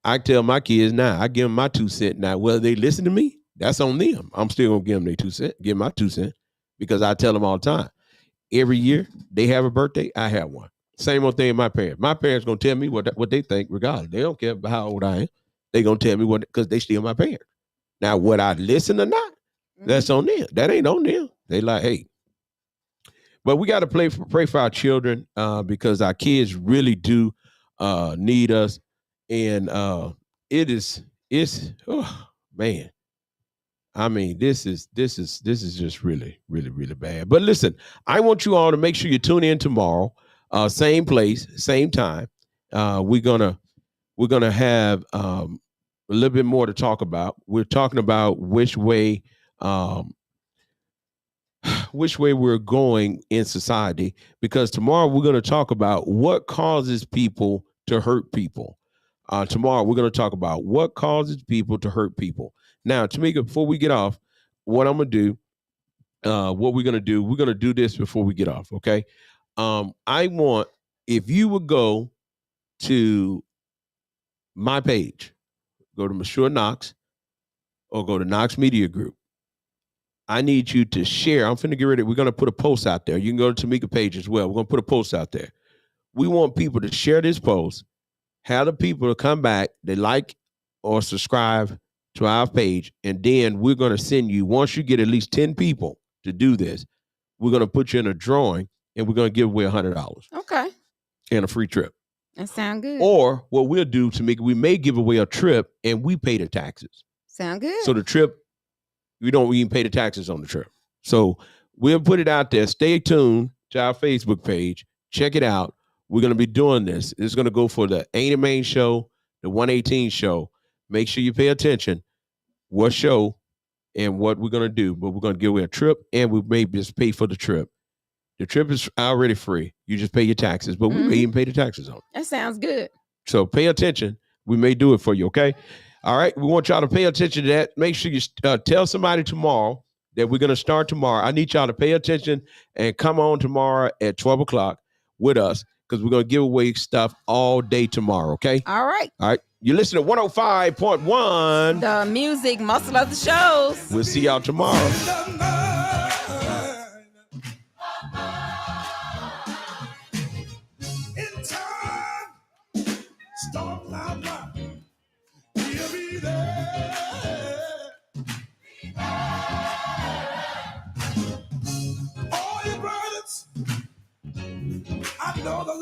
I tell my kids now, I give them my 2 cents now. Whether they listen to me, that's on them. I'm still going to give them their 2 cents, give them my 2 cents, because I tell them all the time. Every year they have a birthday, I have one. Same old thing with my parents. My parents going to tell me what they think regardless. They don't care about how old I am. They going to tell me what, because they still my parents. Now, what I listen or not, that's on them. That ain't on them. They like, hey. But we got to pray for our children because our kids really do need us. And man. I mean, this is just really, really, really bad. But listen, I want you all to make sure you tune in tomorrow, same place, same time. We're gonna have a little bit more to talk about. We're talking about which way we're going in society, because tomorrow we're going to talk about what causes people to hurt people. Tomorrow we're going to talk about what causes people to hurt people. Now, Tamika, before we get off, what I'm going to do, we're going to do this before we get off, okay? I want, if you would go to my page, go to Monsieur Knox, or go to Knox Media Group. I need you to share. I'm finna get ready. We're going to put a post out there. You can go to Tamika page as well. We're going to put a post out there. We want people to share this post, have the people to come back, they like or subscribe to our page, and then we're going to send you, once you get at least 10 people to do this, we're going to put you in a drawing, and we're going to give away $100. Okay. And a free trip. That sound good. Or what we'll do, Tamika, we may give away a trip, and we pay the taxes. Sound good. So the trip, we don't even pay the taxes on the trip. So we'll put it out there. Stay tuned to our Facebook page. Check it out. We're going to be doing this. It's going to go for the Ain't It Main show, the 118 show. Make sure you pay attention what show and what we're going to do. But we're going to give away a trip, and we may just pay for the trip. The trip is already free. You just pay your taxes, but we may even pay the taxes on it. That sounds good. So pay attention. We may do it for you, okay? All right, we want y'all to pay attention to that. Make sure you tell somebody tomorrow that we're going to start tomorrow. I need y'all to pay attention and come on tomorrow at 12 o'clock with us, because we're going to give away stuff all day tomorrow, okay? All right. All right. You listen to 105.1. The music muscle of the shows. We'll see y'all tomorrow. I know the